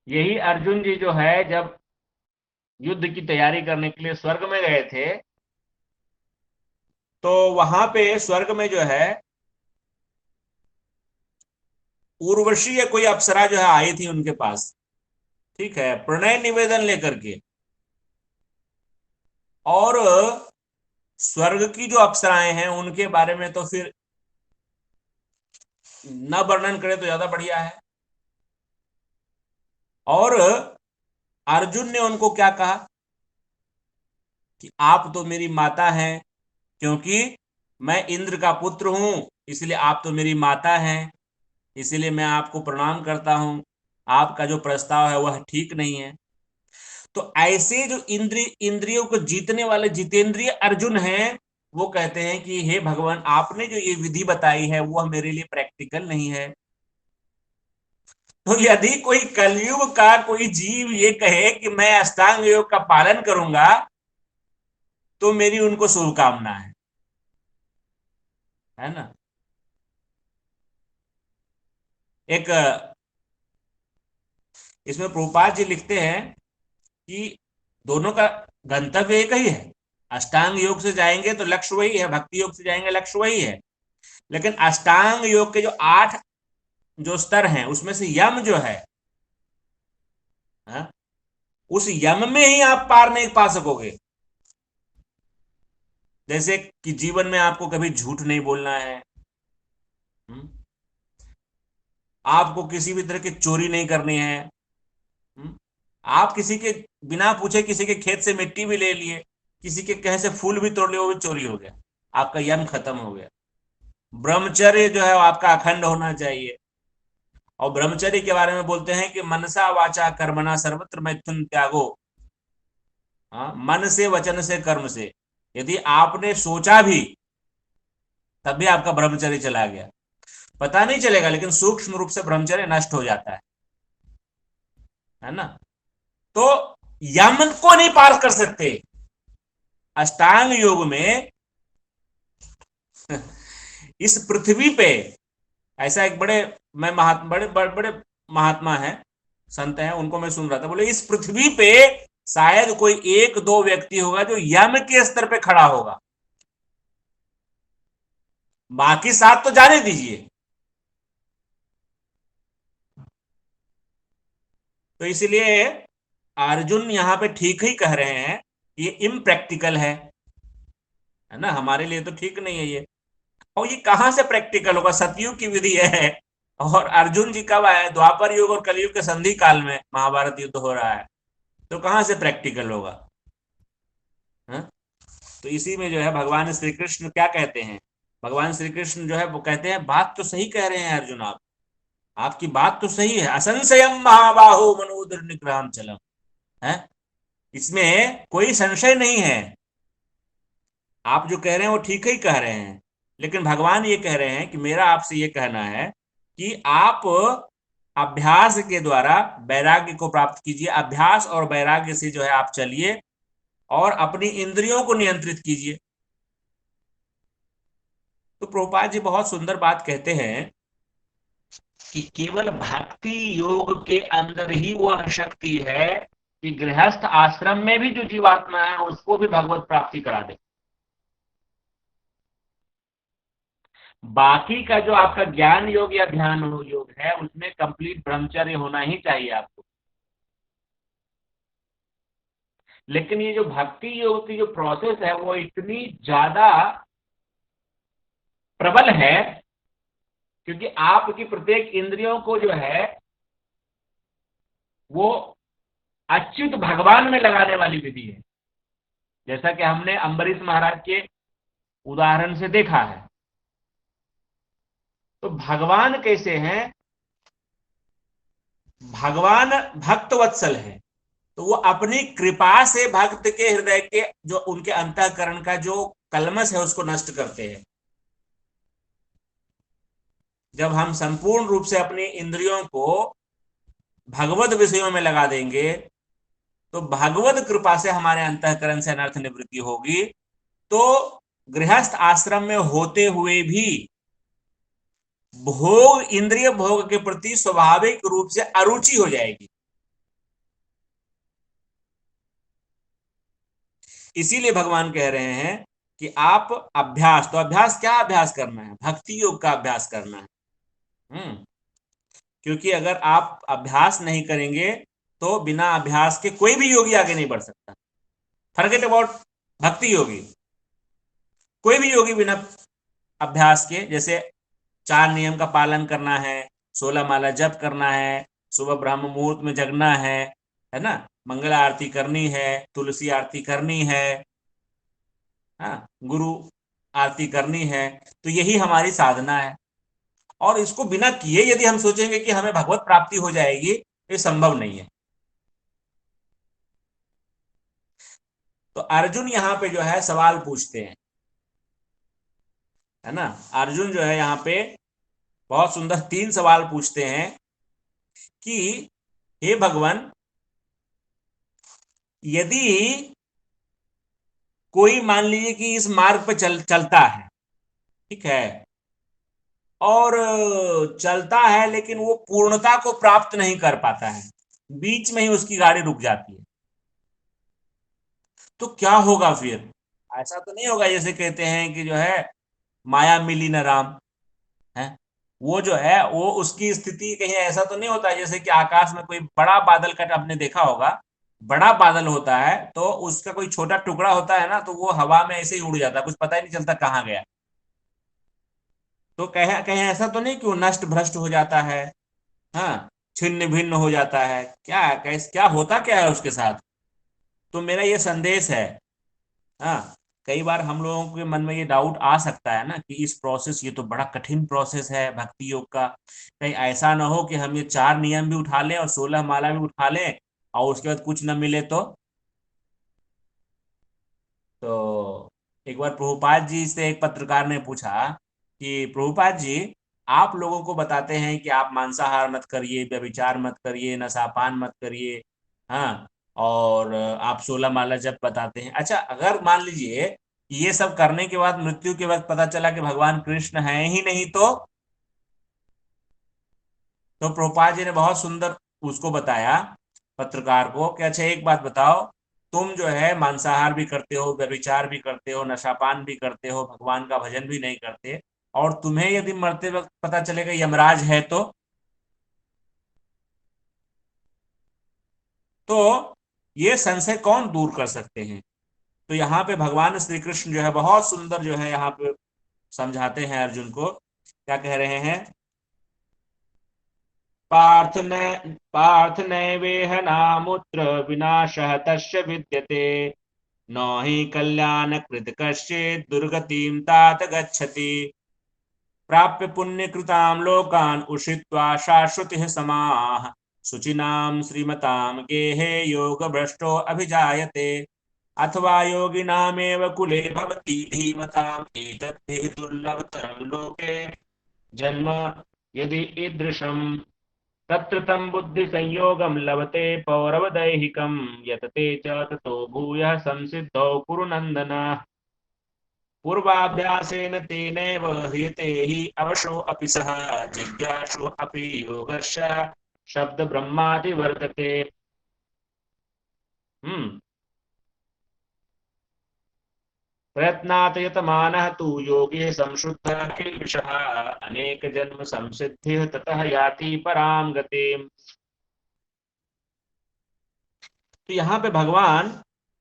यही अर्जुन जी जो है, जब युद्ध की तैयारी करने के लिए स्वर्ग में गए थे, तो वहां पे स्वर्ग में जो है उर्वशी या कोई अप्सरा जो है आई थी उनके पास, ठीक है, प्रणय निवेदन लेकर के। और स्वर्ग की जो अप्सराएं हैं उनके बारे में तो फिर न वर्णन करें तो ज्यादा बढ़िया है। और अर्जुन ने उनको क्या कहा कि आप तो मेरी माता हैं, क्योंकि मैं इंद्र का पुत्र हूं, इसलिए आप तो मेरी माता हैं, इसलिए मैं आपको प्रणाम करता हूं। आपका जो प्रस्ताव है वह ठीक नहीं है। तो ऐसे जो इंद्रियों को जीतने वाले जितेंद्रिय अर्जुन हैं, वो कहते हैं कि हे भगवान, आपने जो ये विधि बताई है वह मेरे लिए प्रैक्टिकल नहीं है। तो यदि कोई कलयुग का कोई जीव ये कहे कि मैं अष्टांग योग का पालन करूंगा, तो मेरी उनको शुभकामना है ना। एक इसमें प्रभुपाद जी लिखते हैं कि दोनों का गंतव्य एक ही है। अष्टांग योग से जाएंगे तो लक्ष्य वही है, भक्ति योग से जाएंगे लक्ष्य वही है। लेकिन अष्टांग योग के जो 8 जो स्तर हैं, उसमें से यम जो है, हा? उस यम में ही आप पार नहीं पा सकोगे। जैसे कि जीवन में आपको कभी झूठ नहीं बोलना है, हुँ? आपको किसी भी तरह की चोरी नहीं करनी है, हुँ? आप किसी के बिना पूछे किसी के खेत से मिट्टी भी ले लिए, किसी के कहे से फूल भी तोड़ लिए, वो भी चोरी हो गया, आपका यम खत्म हो गया। ब्रह्मचर्य जो है आपका अखंड होना चाहिए। और ब्रह्मचर्य के बारे में बोलते हैं कि मनसा वाचा कर्मणा सर्वत्र मैथुन त्यागो। हाँ, मन से, वचन से, कर्म से। यदि आपने सोचा भी तब भी आपका ब्रह्मचर्य चला गया, पता नहीं चलेगा, लेकिन सूक्ष्म रूप से ब्रह्मचर्य नष्ट हो जाता है ना। तो यमन को नहीं पार कर सकते। अष्टांग योग में इस पृथ्वी पे ऐसा एक मैं बड़े महात्मा हैं, संत हैं, उनको मैं सुन रहा था, बोले इस पृथ्वी पे शायद कोई 1-2 व्यक्ति होगा जो यम के स्तर पे खड़ा होगा, बाकी 7 तो जाने दीजिए। तो इसलिए अर्जुन यहां पे ठीक ही कह रहे हैं, ये इम्प्रैक्टिकल है ना, हमारे लिए तो ठीक नहीं है ये। और ये कहां से प्रैक्टिकल होगा? सतयुग की विधि है, और अर्जुन जी कब आए? द्वापर युग और कलयुग के संधि काल में महाभारत युद्ध हो रहा है, तो कहां से प्रैक्टिकल होगा? हा? तो इसी में जो है भगवान श्री कृष्ण क्या कहते हैं, भगवान श्री कृष्ण जो है वो कहते हैं, बात तो सही कह रहे हैं अर्जुन, आप आपकी बात तो सही है। असंशयम महाबाहो मनोदर निग्रहम चलम है, इसमें कोई संशय नहीं है। आप जो कह रहे हैं वो ठीक ही कह रहे हैं, लेकिन भगवान ये कह रहे हैं कि मेरा आपसे ये कहना है कि आप अभ्यास के द्वारा वैराग्य को प्राप्त कीजिए, अभ्यास और वैराग्य से जो है आप चलिए और अपनी इंद्रियों को नियंत्रित कीजिए। तो प्रभुपाद जी बहुत सुंदर बात कहते हैं कि केवल भक्ति योग के अंदर ही वह शक्ति है कि गृहस्थ आश्रम में भी जो जीवात्मा है उसको भी भगवत प्राप्ति करा दे। बाकी का जो आपका ज्ञान योग या ध्यान योग है उसमें कंप्लीट ब्रह्मचर्य होना ही चाहिए आपको। लेकिन ये जो भक्ति योग की जो प्रोसेस है वो इतनी ज्यादा प्रबल है क्योंकि आपकी प्रत्येक इंद्रियों को जो है वो अच्युत भगवान में लगाने वाली विधि है, जैसा कि हमने अम्बरीश महाराज के उदाहरण से देखा है। तो भगवान कैसे हैं? भगवान भक्त वत्सल है, तो वो अपनी कृपा से भक्त के हृदय के जो उनके अंतःकरण का जो कलमश है उसको नष्ट करते हैं। जब हम संपूर्ण रूप से अपनी इंद्रियों को भगवत विषयों में लगा देंगे तो भगवत कृपा से हमारे अंतःकरण से अनर्थ निवृत्ति होगी। तो गृहस्थ आश्रम में होते हुए भी भोग, इंद्रिय भोग के प्रति स्वाभाविक रूप से अरुचि हो जाएगी। इसीलिए भगवान कह रहे हैं कि आप अभ्यास, तो अभ्यास क्या अभ्यास करना है? भक्ति योग का अभ्यास करना है। क्योंकि अगर आप अभ्यास नहीं करेंगे तो बिना अभ्यास के कोई भी योगी आगे नहीं बढ़ सकता। फॉरगेट अबाउट भक्ति योगी, कोई भी योगी बिना अभ्यास के, जैसे 4 नियम का पालन करना है, 16 माला जप करना है, सुबह ब्रह्म मुहूर्त में जगना है ना, मंगल आरती करनी है, तुलसी आरती करनी है, हाँ, गुरु आरती करनी है, तो यही हमारी साधना है। और इसको बिना किए यदि हम सोचेंगे कि हमें भगवत प्राप्ति हो जाएगी, ये संभव नहीं है। तो अर्जुन यहाँ पे जो है सवाल पूछते हैं, है ना। अर्जुन जो है यहाँ पे बहुत सुंदर 3 सवाल पूछते हैं कि हे भगवान, यदि कोई मान लीजिए कि इस मार्ग पे चलता है, ठीक है, और चलता है लेकिन वो पूर्णता को प्राप्त नहीं कर पाता है, बीच में ही उसकी गाड़ी रुक जाती है, तो क्या होगा फिर? ऐसा तो नहीं होगा जैसे कहते हैं कि जो है माया मिली न राम, है वो जो है वो उसकी स्थिति कहीं ऐसा तो नहीं होता जैसे कि आकाश में कोई बड़ा बादल का, आपने देखा होगा बड़ा बादल होता है तो उसका कोई छोटा टुकड़ा होता है ना, तो वो हवा में ऐसे ही उड़ जाता है, कुछ पता ही नहीं चलता कहाँ गया। तो कहीं कहीं ऐसा तो नहीं कि वो नष्ट भ्रष्ट हो जाता है, हाँ, छिन्न भिन्न हो जाता है, क्या कैसे क्या होता क्या है उसके साथ? तो मेरा ये संदेश है, हाँ, कई बार हम लोगों के मन में ये डाउट आ सकता है ना कि इस प्रोसेस, ये तो बड़ा कठिन प्रोसेस है भक्ति योग का, कहीं ऐसा ना हो कि हम ये 4 नियम भी उठा लें और 16 माला भी उठा लें और उसके बाद कुछ न मिले तो एक बार प्रभुपाद जी से एक पत्रकार ने पूछा कि प्रभुपाद जी, आप लोगों को बताते हैं कि आप मांसाहार मत करिए, व्यभिचार मत करिए, नशापान मत करिए, हाँ, और आप 16 माला जप बताते हैं, अच्छा अगर मान लीजिए कि ये सब करने के बाद मृत्यु के वक्त पता चला कि भगवान कृष्ण हैं ही नहीं, तो प्रभुपाद जी ने बहुत सुंदर उसको बताया पत्रकार को कि अच्छा एक बात बताओ, तुम जो है मांसाहार भी करते हो, व्यभिचार भी करते हो, नशापान भी करते हो, भगवान का भजन भी नहीं करते, और तुम्हें यदि मरते वक्त पता चलेगा यमराज है तो ये संशय कौन दूर कर सकते हैं? तो यहाँ पे भगवान श्री कृष्ण जो है बहुत सुंदर जो है यहाँ पे समझाते हैं अर्जुन को, क्या कह रहे हैं? पार्थ न पार्थ नैवेह नामुत्र विनाशः तस्य विद्यते, न हि कल्याण कृत कश्चित् दुर्गतिं तात गच्छति, प्राप्य पुण्य कृतां लोकान् उषित्वा शाश्वतिः समाः, शुचिनां श्रीमतां गेहे योग भ्रष्टो अभिजायते, अथवा योगिनामेव कुले भवति धीमताम् एतद्धि दुर्लभतरं लोके जन्म यदि ईदृशं तत्र तं बुद्धि संयोगं लभते पौरवदैहिकं यतते च ततो भूयः संसिद्धौ कुरु नन्दन पूर्वाभ्यासेन तेनैव ह्रियते हि अवशो अपि सः जिज्ञासु अपि योगश्च शब्द ब्रह्मादि वर्तते। प्रयत्नात् यतमानः तु योगे संशुद्धः किल्बिषः अनेक जन्म संसिद्धिः ततः याति पराम गतिम्। तो यहाँ पे भगवान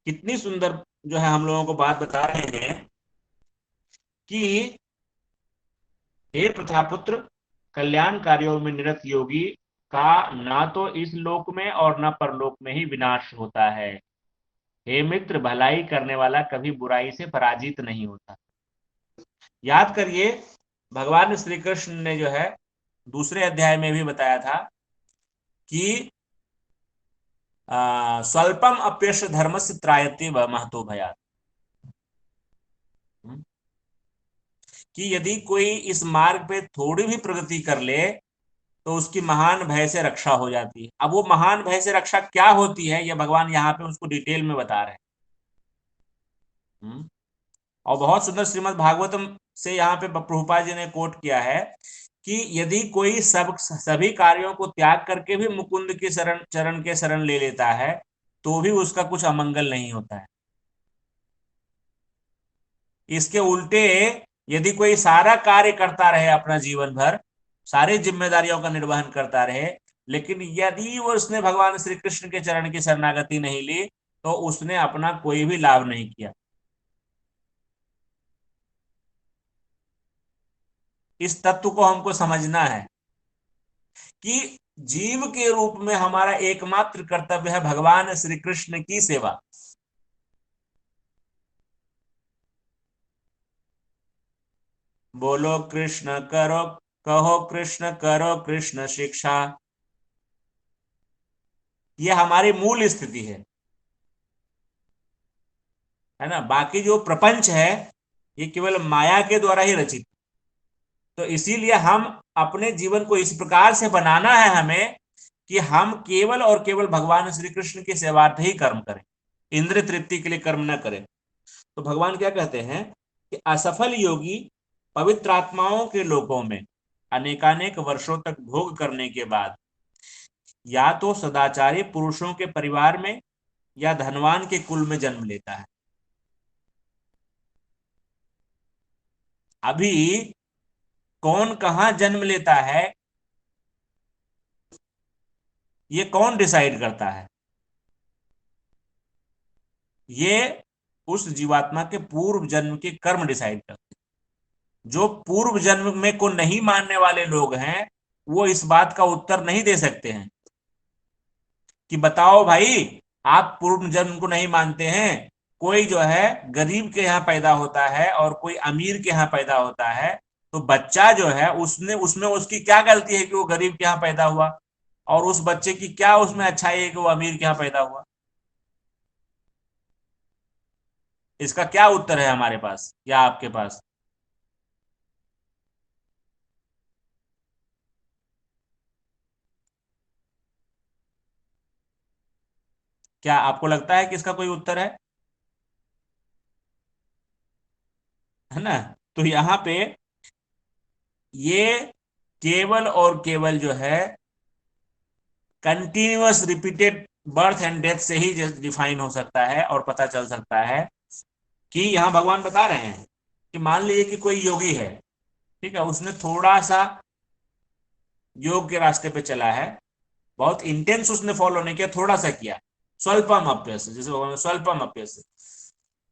कितनी सुंदर जो है हम लोगों को बात बता रहे हैं कि हे प्रथापुत्र, कल्याण कार्यों में निरत योगी का ना तो इस लोक में और न परलोक में ही विनाश होता है। हे मित्र, भलाई करने वाला कभी बुराई से पराजित नहीं होता। याद करिए, भगवान श्री कृष्ण ने जो है दूसरे अध्याय में भी बताया था कि स्वल्पम अप्यश धर्मस्य त्रायते व महतो भयात्, कि यदि कोई इस मार्ग पे थोड़ी भी प्रगति कर ले तो उसकी महान भय से रक्षा हो जाती है। अब वो महान भय से रक्षा क्या होती है, यह भगवान यहाँ पे उसको डिटेल में बता रहे हैं। और बहुत सुंदर श्रीमद् भागवतम से यहाँ पे प्रभुपाद जी ने कोट किया है कि यदि कोई सभी कार्यों को त्याग करके भी मुकुंद के चरण के शरण ले लेता है तो भी उसका कुछ अमंगल नहीं होता है। इसके उल्टे यदि कोई सारा कार्य करता रहे अपना जीवन भर, सारी जिम्मेदारियों का निर्वहन करता रहे, लेकिन यदि वो उसने भगवान श्री कृष्ण के चरण की शरणागति नहीं ली तो उसने अपना कोई भी लाभ नहीं किया। इस तत्व को हमको समझना है कि जीव के रूप में हमारा एकमात्र कर्तव्य है भगवान श्री कृष्ण की सेवा। बोलो कृष्ण करो, कहो कृष्ण करो कृष्ण शिक्षा, यह हमारी मूल स्थिति है ना। बाकी जो प्रपंच है ये केवल माया के द्वारा ही रचित। तो इसीलिए हम अपने जीवन को इस प्रकार से बनाना है हमें कि हम केवल और केवल भगवान श्री कृष्ण की सेवार्थ ही कर्म करें, इंद्र तृप्ति के लिए कर्म न करें। तो भगवान क्या कहते हैं कि असफल योगी पवित्र आत्माओं के लोकों में अनेकानेक वर्षों तक भोग करने के बाद या तो सदाचारी पुरुषों के परिवार में या धनवान के कुल में जन्म लेता है। अभी कौन कहां जन्म लेता है ये कौन डिसाइड करता है? ये उस जीवात्मा के पूर्व जन्म के कर्म डिसाइड करते हैं। जो पूर्व जन्म में को नहीं मानने वाले लोग हैं वो इस बात का उत्तर नहीं दे सकते हैं कि बताओ भाई, आप पूर्व जन्म को नहीं मानते हैं, कोई जो है गरीब के यहाँ पैदा होता है और कोई अमीर के यहाँ पैदा होता है, तो बच्चा जो है उसने उसमें उसकी क्या गलती है कि वो गरीब के यहाँ पैदा हुआ, और उस बच्चे की क्या उसमें अच्छाई है कि वो अमीर के यहाँ पैदा हुआ? इसका क्या उत्तर है हमारे पास या आपके पास? क्या आपको लगता है कि इसका कोई उत्तर है? है ना। तो यहाँ पे ये केवल और केवल जो है continuous repeated birth and death से ही डिफाइन हो सकता है और पता चल सकता है कि यहाँ भगवान बता रहे हैं कि मान लीजिए कि कोई योगी है, ठीक है, उसने थोड़ा सा योग के रास्ते पे चला है, बहुत इंटेंस उसने फॉलो नहीं किया, थोड़ा सा किया, स्वल्पम अभ्यास, जैसे भगवान स्वल्पम अभ्यास,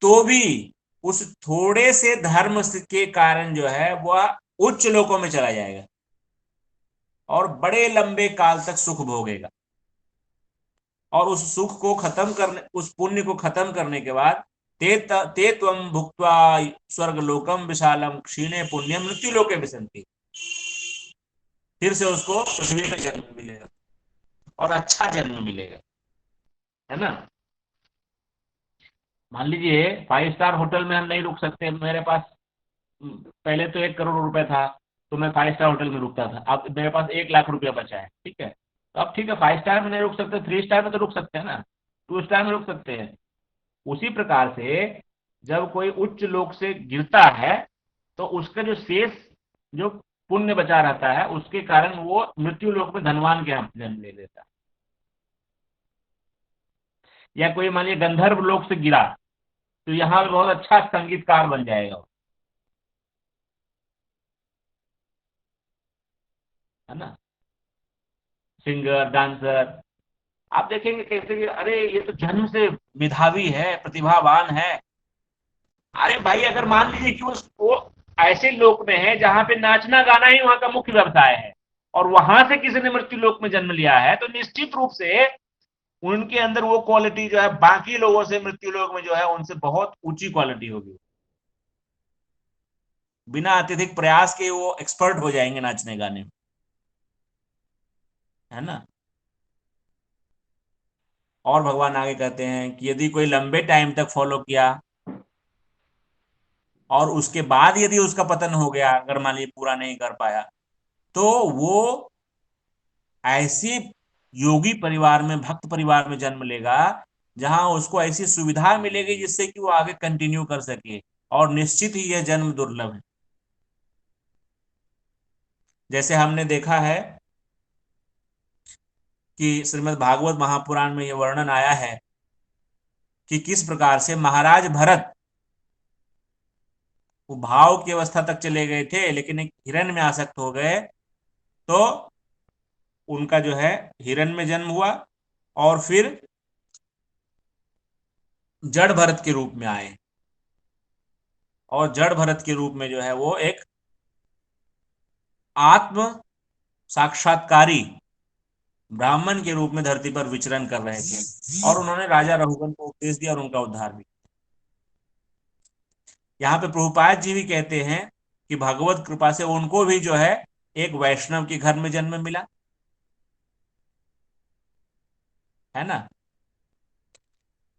तो भी उस थोड़े से धर्म के कारण जो है वह उच्च लोकों में चला जाएगा और बड़े लंबे काल तक सुख भोगेगा। और उस सुख को खत्म करने, उस पुण्य को खत्म करने के बाद ते त्वं भुक्त्वा स्वर्ग लोकम विशालम क्षीणे पुण्यम मृत्यु लोके विसंति, फिर से उसको पृथ्वी पे जन्म मिलेगा और अच्छा जन्म मिलेगा, है ना। मान लीजिए 5 स्टार होटल में हम नहीं रुक सकते, मेरे पास पहले तो 1 करोड़ रुपए था, तो मैं 5 स्टार होटल में रुकता था। अब मेरे पास 1 लाख रुपया बचा है, ठीक है, तो अब ठीक है, 5 स्टार में नहीं रुक सकते, 3 स्टार में तो रुक सकते हैं ना, 2 स्टार में रुक सकते हैं। उसी प्रकार से जब कोई उच्च लोक से गिरता है तो उसका जो शेष, जो पुण्य बचा रहता है, उसके कारण वो मृत्यु लोक में धनवान के यहाँ जन्म ले लेता है। या कोई मान लीजिए गंधर्व लोक से गिरा तो यहाँ पे बहुत अच्छा संगीतकार बन जाएगा, है ना, सिंगर, डांसर। आप देखेंगे कैसे कि अरे ये तो जन्म से मेधावी है, प्रतिभावान है। अरे भाई, अगर मान लीजिए कि वो ऐसे लोक में है जहां पे नाचना गाना ही वहां का मुख्य व्यवसाय है, और वहां से किसी ने मृत्यु लोक में जन्म लिया है, तो निश्चित रूप से उनके अंदर वो क्वालिटी जो है बाकी लोगों से मृत्यु लोक में जो है उनसे बहुत ऊंची क्वालिटी होगी। बिना अत्यधिक प्रयास के वो एक्सपर्ट हो जाएंगे नाचने गाने में, है ना। और भगवान आगे कहते हैं कि यदि कोई लंबे टाइम तक फॉलो किया और उसके बाद यदि उसका पतन हो गया, अगर मान लीजिए पूरा नहीं कर पाया, तो वो ऐसी योगी परिवार में, भक्त परिवार में जन्म लेगा जहां उसको ऐसी सुविधा मिलेगी जिससे कि वो आगे कंटिन्यू कर सके। और निश्चित ही यह जन्म दुर्लभ है। जैसे हमने देखा है कि श्रीमद् भागवत महापुराण में यह वर्णन आया है कि किस प्रकार से महाराज भरत वो भाव की अवस्था तक चले गए थे, लेकिन एक हिरण में आसक्त हो गए, तो उनका जो है हिरण में जन्म हुआ, और फिर जड़ भरत के रूप में आए, और जड़ भरत के रूप में जो है वो एक आत्म साक्षात्कारी ब्राह्मण के रूप में धरती पर विचरण कर रहे थे, और उन्होंने राजा रघुगण को उपदेश दिया और उनका उद्धार भी। यहाँ पे प्रभुपाद जी भी कहते हैं कि भगवत कृपा से उनको भी जो है एक वैष्णव के घर में जन्म मिला, है ना।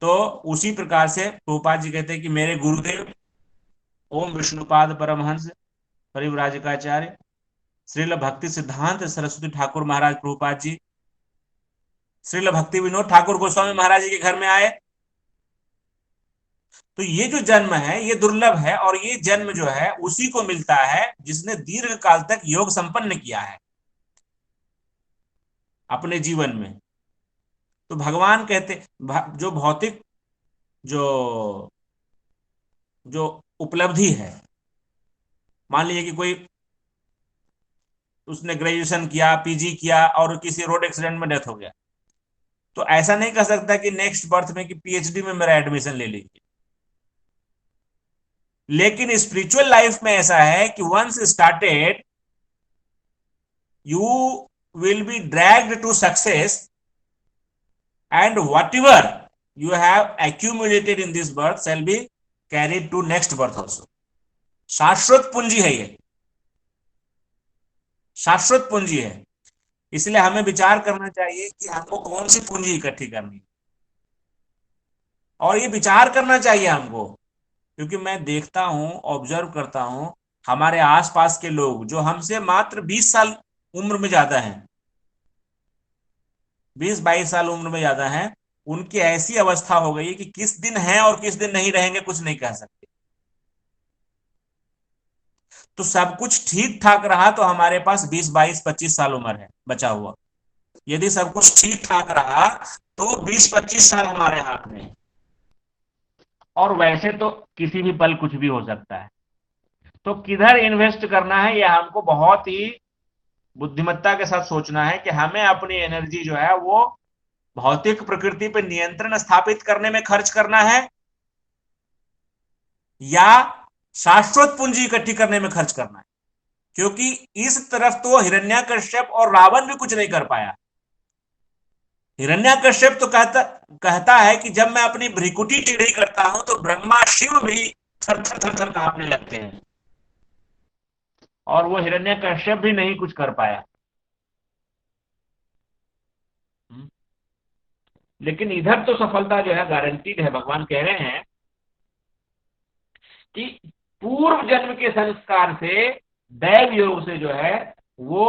तो उसी प्रकार से प्रभुपाद जी कहते हैं कि मेरे गुरुदेव ओम विष्णुपाद परमहंस परिव्राजकाचार्य श्रील भक्ति सिद्धांत सरस्वती ठाकुर महाराज प्रभुपाद जी श्रील भक्ति विनोद ठाकुर गोस्वामी महाराज जी के घर में आए। तो ये जो जन्म है ये दुर्लभ है, और ये जन्म जो है उसी को मिलता है जिसने दीर्घ काल तक योग संपन्न किया है अपने जीवन में। तो भगवान कहते जो भौतिक जो जो उपलब्धि है, मान लीजिए कि कोई उसने ग्रेजुएशन किया, पीजी किया और किसी रोड एक्सीडेंट में डेथ हो गया, तो ऐसा नहीं कर सकता कि नेक्स्ट बर्थ में कि पीएचडी में मेरा एडमिशन ले लीजिए। लेकिन स्पिरिचुअल लाइफ में ऐसा है कि once started you will be dragged to success, and whatever you have accumulated in this birth shall be carried to next birth also। शाश्वत पूंजी है ये, शाश्वत पूंजी है। इसलिए हमें विचार करना चाहिए कि हमको कौन सी पूंजी इकट्ठी करनी, और ये विचार करना चाहिए हमको, क्योंकि मैं देखता हूं, ऑब्जर्व करता हूं, हमारे आसपास के लोग जो हमसे मात्र 20 साल उम्र में ज्यादा हैं, 20-22 साल उम्र में ज्यादा हैं, उनकी ऐसी अवस्था हो गई है कि किस दिन है और किस दिन नहीं रहेंगे कुछ नहीं कह सकते। तो सब कुछ ठीक ठाक रहा तो हमारे पास 20-22-25 साल उम्र है बचा हुआ। यदि सब कुछ ठीक ठाक रहा तो 20-25 साल हमारे हाथ में, और वैसे तो किसी भी पल कुछ भी हो सकता है। तो किधर इन्वेस्ट करना है यह हमको बहुत ही बुद्धिमत्ता के साथ सोचना है कि हमें अपनी एनर्जी जो है वो भौतिक प्रकृति पर नियंत्रण स्थापित करने में खर्च करना है, या शाश्वत पूंजी इकट्ठी करने में खर्च करना है। क्योंकि इस तरफ तो हिरण्याकश्यप और रावण भी कुछ नहीं कर पाया। हिरण्याकश्यप तो कहता है कि जब मैं अपनी भ्रिकुटी टेढ़ी करता हूं तो ब्रह्मा शिव भी थर थर थर थर कांपने लगते हैं, और वो हिरण्याकश्यप भी नहीं कुछ कर पाया। लेकिन इधर तो सफलता जो है गारंटीड है। भगवान कह रहे हैं कि पूर्व जन्म के संस्कार से दैव योग से जो है वो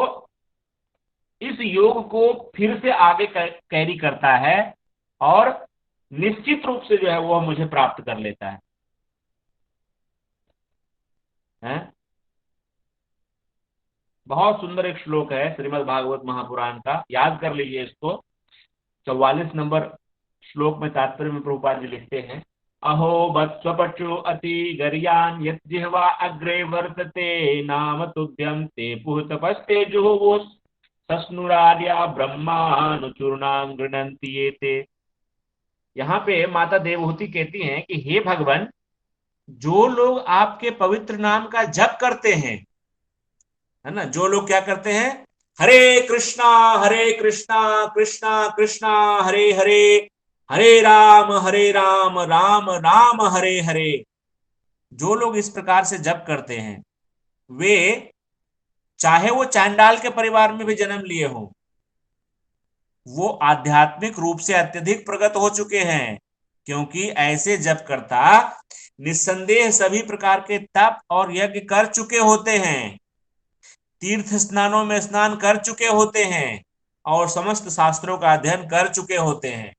इस योग को फिर से आगे कैरी करता है और निश्चित रूप से जो है वो मुझे प्राप्त कर लेता है? बहुत सुंदर एक श्लोक है श्रीमद् भागवत महापुराण का, याद कर लीजिए इसको। 44 नंबर श्लोक में तात्पर्य में प्रभुपाद जी लिखते हैं, अहो वत्स्वपचो अति गर्यान यत् जिह्वा अग्रे वर्तते नाम तुभ्यं ते पुहतपस्ते जुहुवो सस्नुरार्या ब्रह्मानुचूर्णां गृह्णन्ति ये ते। यहाँ पे माता देवहूति कहती हैं कि हे भगवान, जो लोग आपके पवित्र नाम का जप करते हैं, है ना, जो लोग क्या करते हैं, हरे कृष्णा कृष्णा कृष्णा हरे हरे, हरे राम राम राम हरे हरे, जो लोग इस प्रकार से जप करते हैं, वे चाहे वो चांडाल के परिवार में भी जन्म लिए हों, वो आध्यात्मिक रूप से अत्यधिक प्रगत हो चुके हैं, क्योंकि ऐसे जप करता निस्संदेह सभी प्रकार के तप और यज्ञ कर चुके होते हैं, तीर्थ स्नानों में स्नान कर चुके होते हैं और समस्त शास्त्रों का अध्ययन कर चुके होते हैं।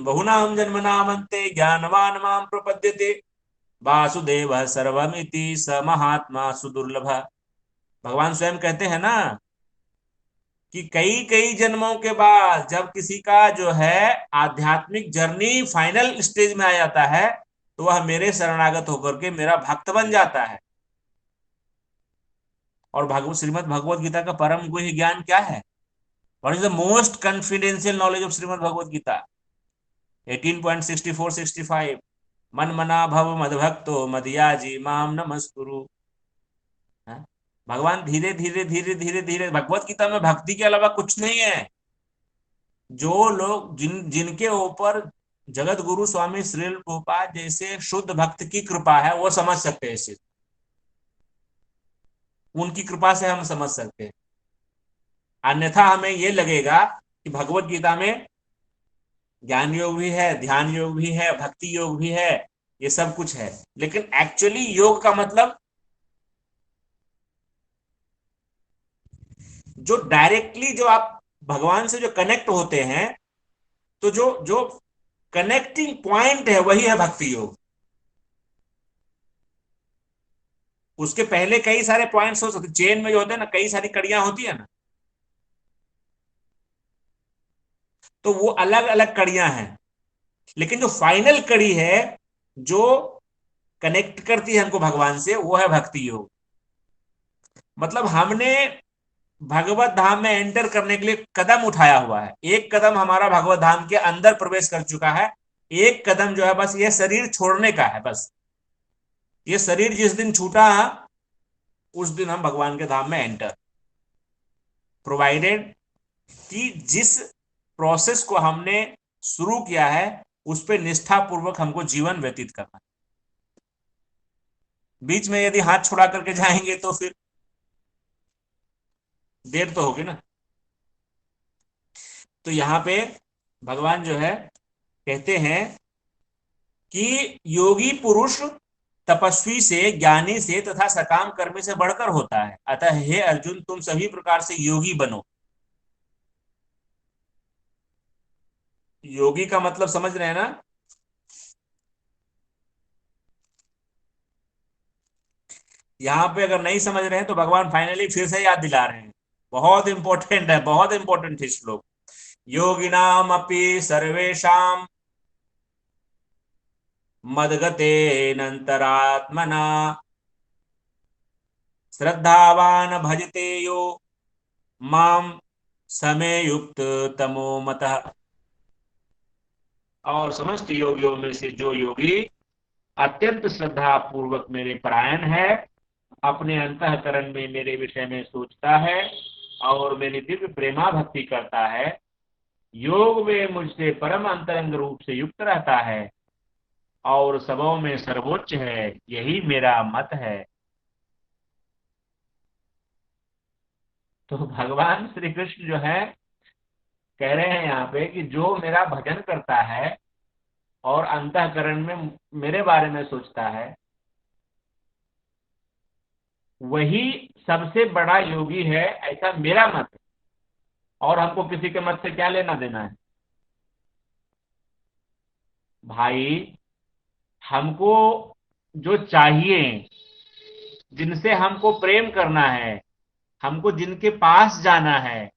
बहुनाम जन्मनामन्ते ज्ञानवान मां प्रपद्यते, वासुदेव सर्वमिति स महात्मा सुदुर्लभ। भगवान स्वयं कहते हैं ना कि कई कई जन्मों के बाद जब किसी का जो है आध्यात्मिक जर्नी फाइनल स्टेज में आ जाता है, तो वह मेरे शरणागत होकर के मेरा भक्त बन जाता है। और भगवत श्रीमद् भगवत गीता का परम गुह्य ज्ञान क्या है? What is the most confidential knowledge of Shrimad Bhagavad Gita? 18.64-65, मन मना भव मदभक्तो मदयाजी माम नमस्कुरु। हाँ? भगवान धीरे धीरे धीरे धीरे धीरे, भगवत गीता में भक्ति के अलावा कुछ नहीं है। जो लोग जिनके ऊपर जगत गुरु स्वामी श्रील प्रभुपाद जैसे शुद्ध भक्त की कृपा है, वो समझ सकते हैं इस चीज, उनकी कृपा से हम समझ सकते हैं। अन्यथा हमें ये लगेगा कि भगवत गीता में ज्ञान योग भी है, ध्यान योग भी है, भक्ति योग भी है, ये सब कुछ है, लेकिन एक्चुअली योग का मतलब जो डायरेक्टली जो आप भगवान से जो कनेक्ट होते हैं, तो जो जो कनेक्टिंग पॉइंट है वही है भक्ति योग। उसके पहले कई सारे पॉइंट्स हो सकते, चेन में जो होते हैं ना, कई सारी कड़ियां होती है ना, तो वो अलग अलग कड़ियां हैं, लेकिन जो फाइनल कड़ी है जो कनेक्ट करती है हमको भगवान से, वो है भक्ति योग। मतलब हमने भगवत धाम में एंटर करने के लिए कदम उठाया हुआ है, एक कदम हमारा भगवत धाम के अंदर प्रवेश कर चुका है, एक कदम जो है बस ये शरीर छोड़ने का है। बस ये शरीर जिस दिन छूटा है, उस दिन हम भगवान के धाम में एंटर, प्रोवाइडेड कि जिस प्रोसेस को हमने शुरू किया है उस पर निष्ठा पूर्वक हमको जीवन व्यतीत करना है। बीच में यदि हाथ छुड़ा करके जाएंगे तो फिर देर तो होगी ना। तो यहाँ पे भगवान जो है कहते हैं कि योगी पुरुष तपस्वी से, ज्ञानी से तथा सकाम कर्मी से बढ़कर होता है, अतः हे अर्जुन तुम सभी प्रकार से योगी बनो। योगी का मतलब समझ रहे हैं ना? यहाँ पे अगर नहीं समझ रहे हैं तो भगवान फाइनली फिर से याद दिला रहे हैं, बहुत इंपॉर्टेंट है, बहुत इंपॉर्टेंट है श्लोक। योगिनाम अपि सर्वेशाम मदगतेनंतरात्मना श्रद्धावान भजते यो माम समय युक्त तमो मतः। और समस्त योगियों में से जो योगी अत्यंत श्रद्धा पूर्वक मेरे परायण है, अपने अंतःकरण में मेरे विषय में सोचता है और मेरी दिव्य प्रेमा भक्ति करता है, योग में मुझसे परम अंतरंग रूप से युक्त रहता है और सबों में सर्वोच्च है, यही मेरा मत है। तो भगवान श्री कृष्ण जो है कह रहे हैं यहाँ पे कि जो मेरा भजन करता है और अंतःकरण में मेरे बारे में सोचता है, वही सबसे बड़ा योगी है, ऐसा मेरा मत है। और हमको किसी के मत से क्या लेना देना है भाई? हमको जो चाहिए, जिनसे हमको प्रेम करना है, हमको जिनके पास जाना है,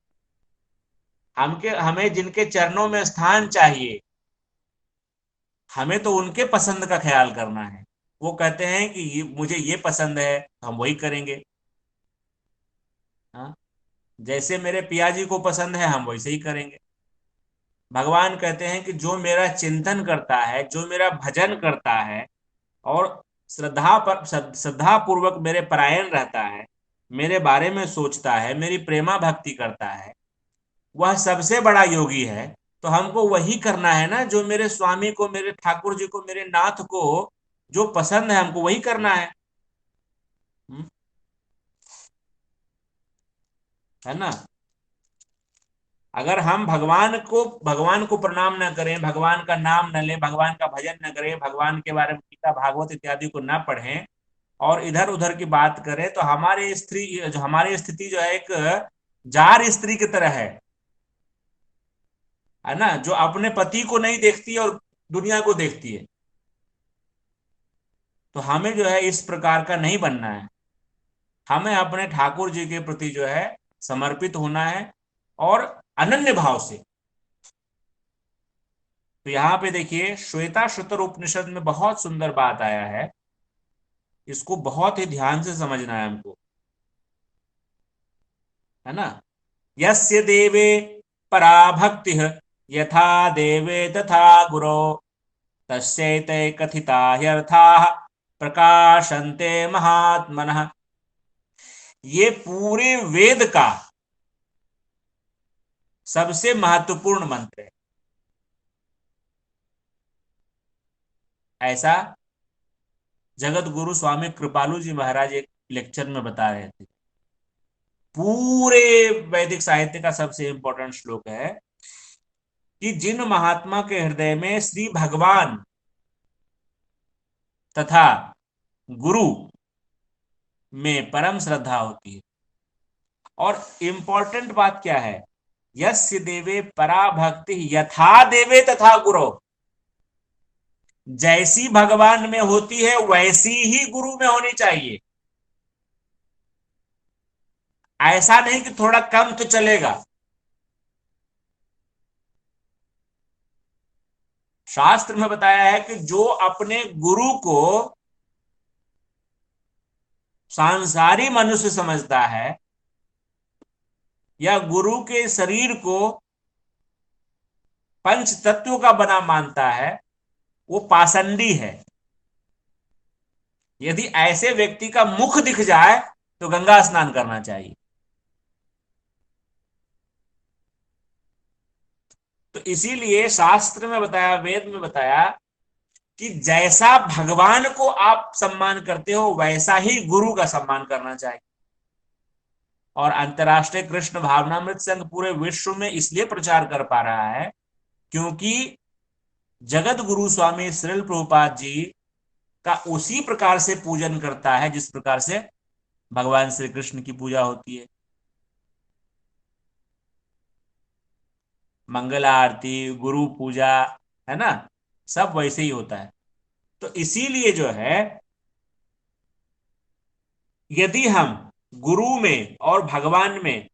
हमें जिनके चरणों में स्थान चाहिए, हमें तो उनके पसंद का ख्याल करना है। वो कहते हैं कि मुझे ये पसंद है, हम वही करेंगे। हाँ, जैसे मेरे पियाजी को पसंद है हम वैसे ही करेंगे। भगवान कहते हैं कि जो मेरा चिंतन करता है, जो मेरा भजन करता है और श्रद्धा पूर्वक मेरे परायण रहता है, मेरे बारे में सोचता है, मेरी प्रेमा भक्ति करता है, वह सबसे बड़ा योगी है। तो हमको वही करना है ना, जो मेरे स्वामी को, मेरे ठाकुर जी को, मेरे नाथ को जो पसंद है, हमको वही करना है। है ना? अगर हम भगवान को प्रणाम न करें, भगवान का नाम न लें, भगवान का भजन न करें, भगवान के बारे में गीता भागवत इत्यादि को न पढ़ें और इधर उधर की बात करें, तो हमारी स्थिति जो है एक जार स्त्री की तरह है ना, जो अपने पति को नहीं देखती और दुनिया को देखती है। तो हमें जो है इस प्रकार का नहीं बनना है। हमें अपने ठाकुर जी के प्रति जो है समर्पित होना है और अनन्य भाव से। तो यहाँ पे देखिए, श्वेता श्रुतर उपनिषद में बहुत सुंदर बात आया है, इसको बहुत ही ध्यान से समझना है हमको। है ना? यस्य देवे परा भक्ति यथा देवे तथा गुरो तस्यैते कथिता ह्यर्थाः प्रकाशन्ते महात्मनः। ये पूरे वेद का सबसे महत्वपूर्ण मंत्र है। ऐसा जगत गुरु स्वामी कृपालु जी महाराज एक लेक्चर में बता रहे थे। पूरे वैदिक साहित्य का सबसे इंपॉर्टेंट श्लोक है कि जिन महात्मा के हृदय में श्री भगवान तथा गुरु में परम श्रद्धा होती है। और इंपॉर्टेंट बात क्या है? यस्य देवे परा भक्ति यथा देवे तथा गुरु। जैसी भगवान में होती है वैसी ही गुरु में होनी चाहिए। ऐसा नहीं कि थोड़ा कम तो चलेगा। शास्त्र में बताया है कि जो अपने गुरु को सांसारी मनुष्य समझता है या गुरु के शरीर को पंच तत्वों का बना मानता है, वो पाषंडी है। यदि ऐसे व्यक्ति का मुख दिख जाए तो गंगा स्नान करना चाहिए। तो इसीलिए शास्त्र में बताया, वेद में बताया कि जैसा भगवान को आप सम्मान करते हो वैसा ही गुरु का सम्मान करना चाहिए। और अंतर्राष्ट्रीय कृष्ण भावनामृत संघ पूरे विश्व में इसलिए प्रचार कर पा रहा है क्योंकि जगत गुरु स्वामी श्रील प्रभुपाद जी का उसी प्रकार से पूजन करता है जिस प्रकार से भगवान श्री कृष्ण की पूजा होती है। मंगल आरती, गुरु पूजा, है ना, सब वैसे ही होता है। तो इसीलिए जो है, यदि हम गुरु में और भगवान में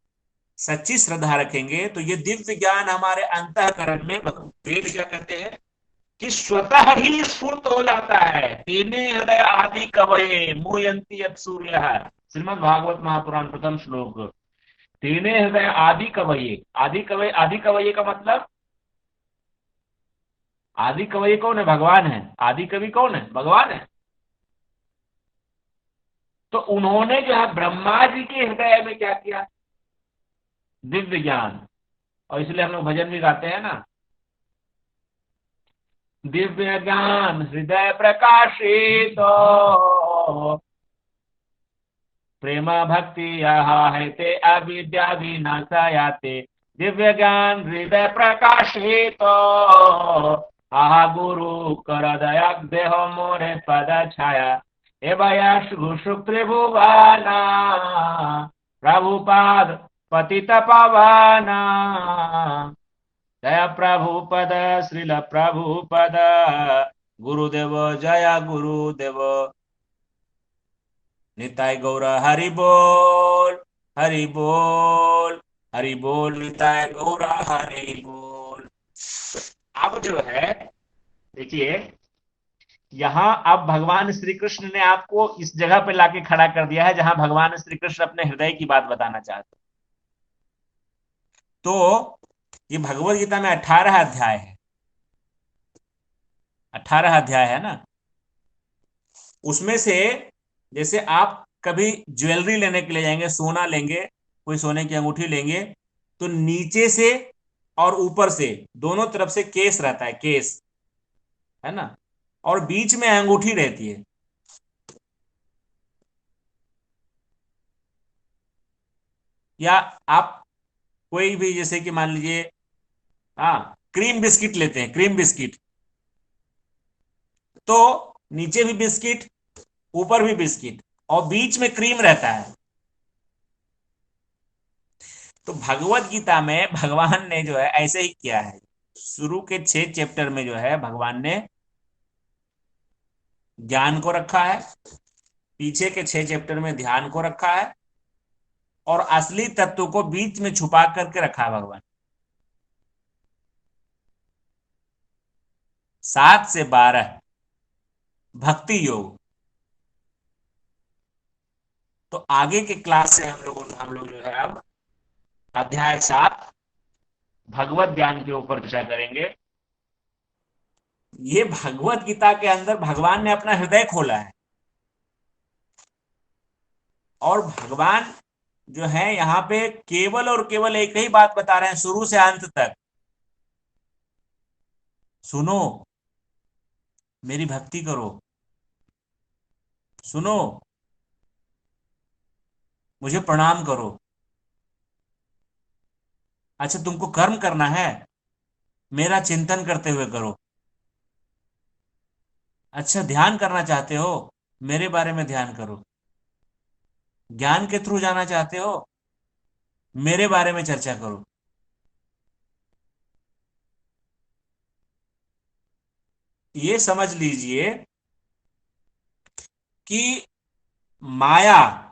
सच्ची श्रद्धा रखेंगे तो ये दिव्य ज्ञान हमारे अंतःकरण में, वेद क्या कहते हैं कि स्वतः ही स्फुट हो जाता है। तेने हृदय आदि कवये मुह्यन्ति यत् सूर्यः। श्रीमद् भागवत महापुराण प्रथम श्लोक। तेने हृदय आदि कवये। आदि कवये का मतलब, आदि कवि कौन है? भगवान है। आदि कवि कौन है? भगवान है। तो उन्होंने जो है ब्रह्मा जी के हृदय में क्या किया? दिव्य ज्ञान। और इसलिए हम लोग भजन भी गाते हैं ना, दिव्य ज्ञान हृदय प्रकाशित प्रेम भक्ति यहाँ है ते अविद्या विनाशायाते। दिव्य ज्ञान हृदय प्रकाशित आहा गुरु कर दया देह मोरे पद छाया हे भया त्रिभुवना प्रभुपाद पतित पावना जय प्रभुपद श्रील प्रभुपद गुरुदेव जय गुरुदेव निताय गौर हरि बोल हरि बोल हरि बोल निताय गौर हरि बोल। अब जो है देखिए यहां अब भगवान श्री कृष्ण ने आपको इस जगह पे लाके खड़ा कर दिया है जहां भगवान श्री कृष्ण अपने हृदय की बात बताना चाहते। तो ये भगवत गीता में 18 अध्याय है, 18 अध्याय है ना। उसमें से जैसे आप कभी ज्वेलरी लेने के लिए जाएंगे, सोना लेंगे, कोई सोने की अंगूठी लेंगे, तो नीचे से और ऊपर से दोनों तरफ से केस रहता है, केस है ना, और बीच में अंगूठी रहती है। या आप कोई भी जैसे कि मान लीजिए क्रीम बिस्किट लेते हैं, क्रीम बिस्किट, तो नीचे भी बिस्किट ऊपर भी बिस्किट और बीच में क्रीम रहता है। तो भगवत गीता में भगवान ने जो है ऐसे ही किया है। शुरू के 6 चैप्टर में जो है भगवान ने ज्ञान को रखा है, पीछे के 6 चैप्टर में ध्यान को रखा है, और असली तत्व को बीच में छुपा करके रखा है भगवान। 7 से 12 भक्ति योग। तो आगे के क्लास से हम लोग जो है अब अध्याय 7 भगवत ज्ञान के ऊपर चर्चा करेंगे। ये भगवत गीता के अंदर भगवान ने अपना हृदय खोला है, और भगवान जो है यहां पे केवल और केवल एक ही बात बता रहे हैं शुरू से अंत तक। सुनो, मेरी भक्ति करो, सुनो, मुझे प्रणाम करो। अच्छा तुमको कर्म करना है, मेरा चिंतन करते हुए करो। अच्छा ध्यान करना चाहते हो, मेरे बारे में ध्यान करो। ज्ञान के थ्रू जाना चाहते हो, मेरे बारे में चर्चा करो। ये समझ लीजिए कि माया,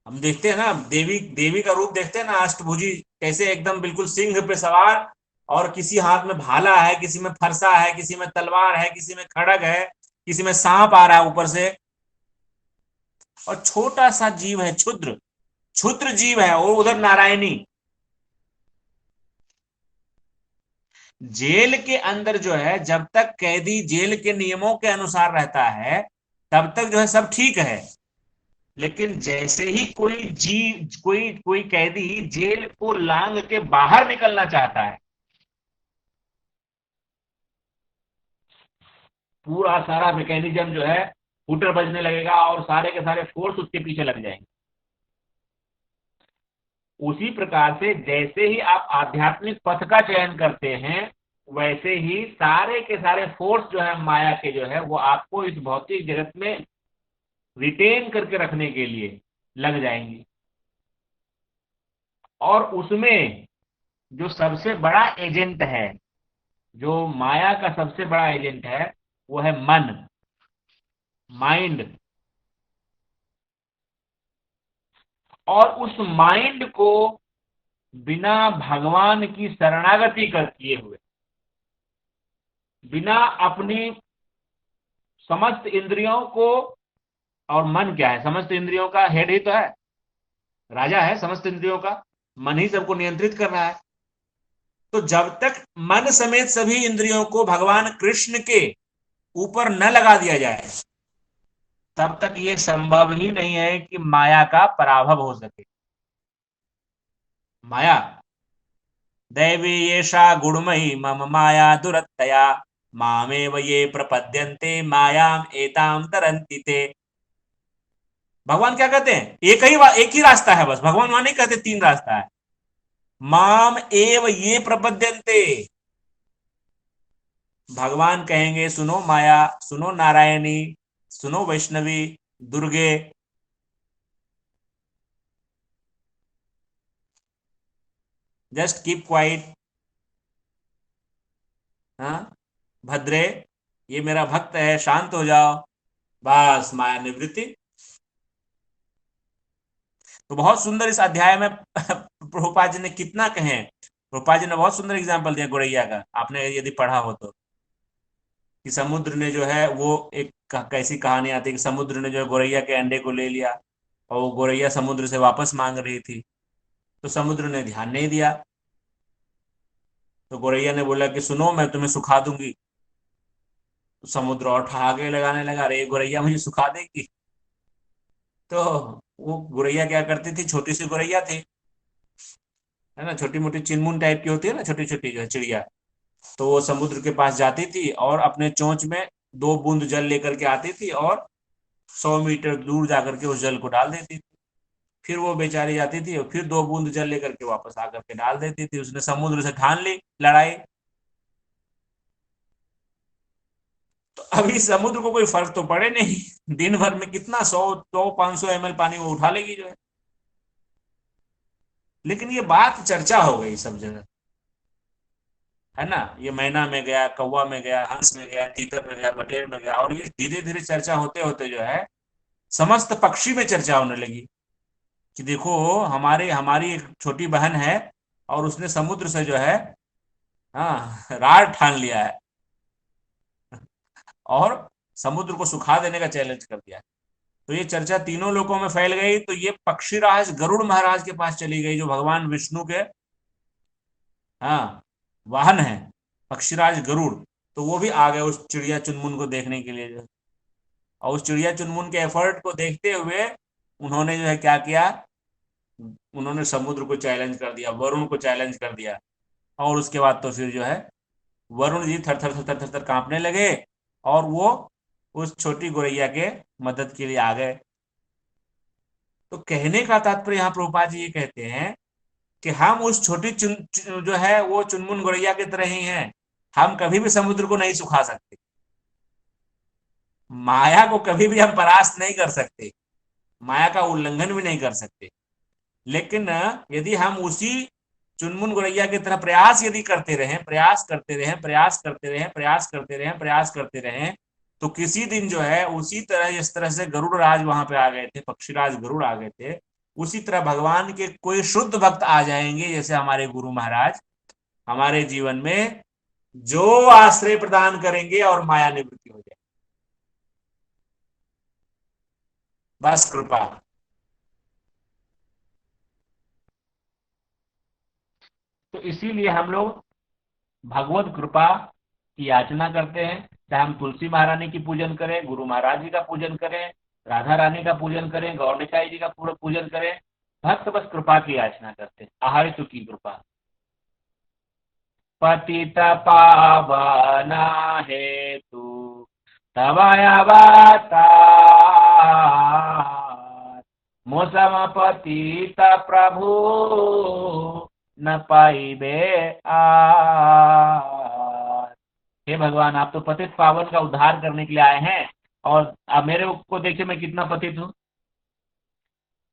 हम देखते हैं ना देवी, देवी का रूप देखते हैं ना, अष्टभुजी, कैसे एकदम बिल्कुल सिंह पे सवार, और किसी हाथ में भाला है, किसी में फरसा है, किसी में तलवार है, किसी में खड़ग है, किसी में सांप आ रहा है ऊपर से, और छोटा सा जीव है, क्षुद्र क्षुद्र जीव है, और उधर नारायणी। जेल के अंदर जो है जब तक कैदी जेल के नियमों के अनुसार रहता है तब तक जो है सब ठीक है, लेकिन जैसे ही कोई कैदी जेल को लांग के बाहर निकलना चाहता है, पूरा सारा मैकेनिज्म जो है हूटर बजने लगेगा और सारे के सारे फोर्स उसके पीछे लग जाएंगे। उसी प्रकार से जैसे ही आप आध्यात्मिक पथ का चयन करते हैं, वैसे ही सारे के सारे फोर्स जो है माया के जो है वो आपको इस भौतिक जगत में रिटेन करके रखने के लिए लग जाएंगी। और उसमें जो सबसे बड़ा एजेंट है, जो माया का सबसे बड़ा एजेंट है, वो है मन, माइंड। और उस माइंड को बिना भगवान की शरणागति कर किए हुए, बिना अपनी समस्त इंद्रियों को, और मन क्या है, समस्त इंद्रियों का हेड ही तो है, राजा है समस्त इंद्रियों का, मन ही सबको नियंत्रित कर रहा है। तो जब तक मन समेत सभी इंद्रियों को भगवान कृष्ण के ऊपर न लगा दिया जाए, तब तक ये संभव ही नहीं है कि माया का पराभव हो सके। माया दैवी येषा गुणमयी मम माया दुरत्तया मामेव ये प्रपद्यन्ते मायाम एताम तरन्ति ते। भगवान क्या कहते हैं, एक ही रास्ता है बस, भगवान वहां नहीं कहते 3 रास्ता है। माम एव ये प्रपद्यन्ते, भगवान कहेंगे सुनो माया, सुनो नारायणी, सुनो वैष्णवी, दुर्गे, जस्ट कीप क्वाइट। हाँ, भद्रे, ये मेरा भक्त है, शांत हो जाओ, बस माया निवृत्ति। तो बहुत सुंदर इस अध्याय में प्रभुपाद जी ने कितना कहे, प्रभुपाद जी ने बहुत सुंदर एग्जाम्पल दिया गौरैया का, आपने यदि पढ़ा हो तो, कि समुद्र ने जो है वो एक कैसी कहानी आती है कि समुद्र ने जो है गौरैया के अंडे को ले लिया, और वो गौरैया समुद्र से वापस मांग रही थी, तो समुद्र ने ध्यान नहीं दिया। तो गौरैया ने बोला कि सुनो मैं तुम्हें सुखा दूंगी। तो समुद्र और ठहाके लगाने लगा, अरे गौरैया मुझे सुखा देगी। तो वो गौरैया क्या करती थी, छोटी सी गौरैया थी, है ना, छोटी मोटी चिनमुन टाइप की होती है ना, छोटी छोटी जो है चिड़िया। तो वो समुद्र के पास जाती थी और अपने चोंच में 2 बूंद जल लेकर के आती थी, और 100 मीटर दूर जाकर के उस जल को डाल देती थी। फिर वो बेचारी जाती थी और फिर 2 बूंद जल लेकर के वापस आकर के डाल देती थी। उसने समुद्र से ठान ली लड़ाई। तो अभी समुद्र को कोई फर्क तो पड़े नहीं, दिन भर में कितना 100 500 ml पानी वो उठा लेगी जो है। लेकिन ये बात चर्चा हो गई सब जगह, है ना, ये मैना में गया, कौवा में गया, हंस में गया, तीतर में गया, बटेर में गया, और ये धीरे धीरे चर्चा होते होते जो है समस्त पक्षी में चर्चा होने लगी, कि देखो हमारे हमारी एक छोटी बहन है, और उसने समुद्र से जो है, हाँ, रार ठान लिया है, और समुद्र को सुखा देने का चैलेंज कर दिया है। तो ये चर्चा तीनों लोकों में फैल गई, तो ये पक्षीराज गरुड़ महाराज के पास चली गई, जो भगवान विष्णु के, हाँ, वाहन है, पक्षीराज गरुड़। तो वो भी आ गए उस चिड़िया चुनमुन को देखने के लिए जो है। और उस चिड़िया चुनमुन के एफर्ट को देखते हुए उन्होंने जो है क्या किया, उन्होंने समुद्र को चैलेंज कर दिया, वरुण को चैलेंज कर दिया। और उसके बाद तो फिर जो है वरुण जी थर थर थर थर थर थर कांपने लगे, और वो उस छोटी गौरैया के मदद के लिए आ गए। तो कहने का तात्पर्य यहाँ प्रभुपाद जी ये कहते हैं कि हम उस छोटी जो है वो चुनमुन गौरैया की तरह ही हैं। हम कभी भी समुद्र को नहीं सुखा सकते, माया को कभी भी हम परास्त नहीं कर सकते, माया का उल्लंघन भी नहीं कर सकते। लेकिन यदि हम उसी चुनमुन गौरैया की तरह प्रयास यदि करते रहें, प्रयास करते रहें, प्रयास करते रहें, प्रयास करते रहें, प्रयास करते रहें, तो किसी दिन जो है उसी तरह, जिस तरह से गरुड़ राज वहां पे आ गए थे, पक्षीराज गरुड़ आ गए थे, उसी तरह भगवान के कोई शुद्ध भक्त आ जाएंगे, जैसे हमारे गुरु महाराज, हमारे जीवन में जो आश्रय प्रदान करेंगे और माया निवृत्ति हो जाए, बस कृपा। तो इसीलिए हम लोग भगवत कृपा की याचना करते हैं, चाहे हम तुलसी महारानी की पूजन करें, गुरु महाराज जी का पूजन करें, राधा रानी का पूजन करें, गौर निताई जी का पूरा पूजन करें, भक्त बस कृपा की याचना करते हैं, आहारितु की कृपा। पतित पावना हेतु तव अवतार, मोसम पतित प्रभु न पाइबे आर। हे भगवान, आप तो पतित पावन का उद्धार करने के लिए आए हैं, और अब मेरे को देखिए मैं कितना पतित हूँ,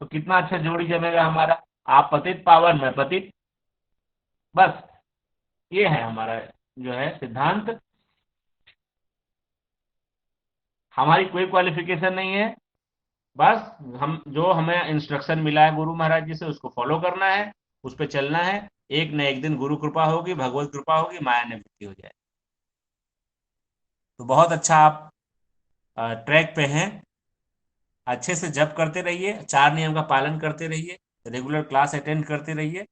तो कितना अच्छा जोड़ी जमेगा हमारा, आप पतित पावन, मैं पतित, बस ये है हमारा जो है सिद्धांत। हमारी कोई क्वालिफिकेशन नहीं है, बस हम जो हमें इंस्ट्रक्शन मिला है गुरु महाराज जी से उसको फॉलो करना है, उस पर चलना है। एक न एक दिन गुरु कृपा होगी, भगवत कृपा होगी, माया निवृत्ति हो जाए। तो बहुत अच्छा आप ट्रैक पे हैं, अच्छे से जप करते रहिए, 4 नियम का पालन करते रहिए, रेगुलर क्लास अटेंड करते रहिए।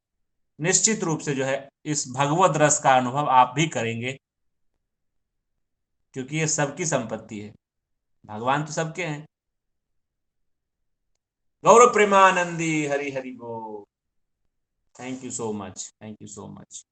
निश्चित रूप से जो है इस भगवत रस का अनुभव आप भी करेंगे, क्योंकि ये सबकी संपत्ति है, भगवान तो सबके हैं। गौरव प्रेमानंदी, हरि हरि बोल। Thank you so much, thank you so much.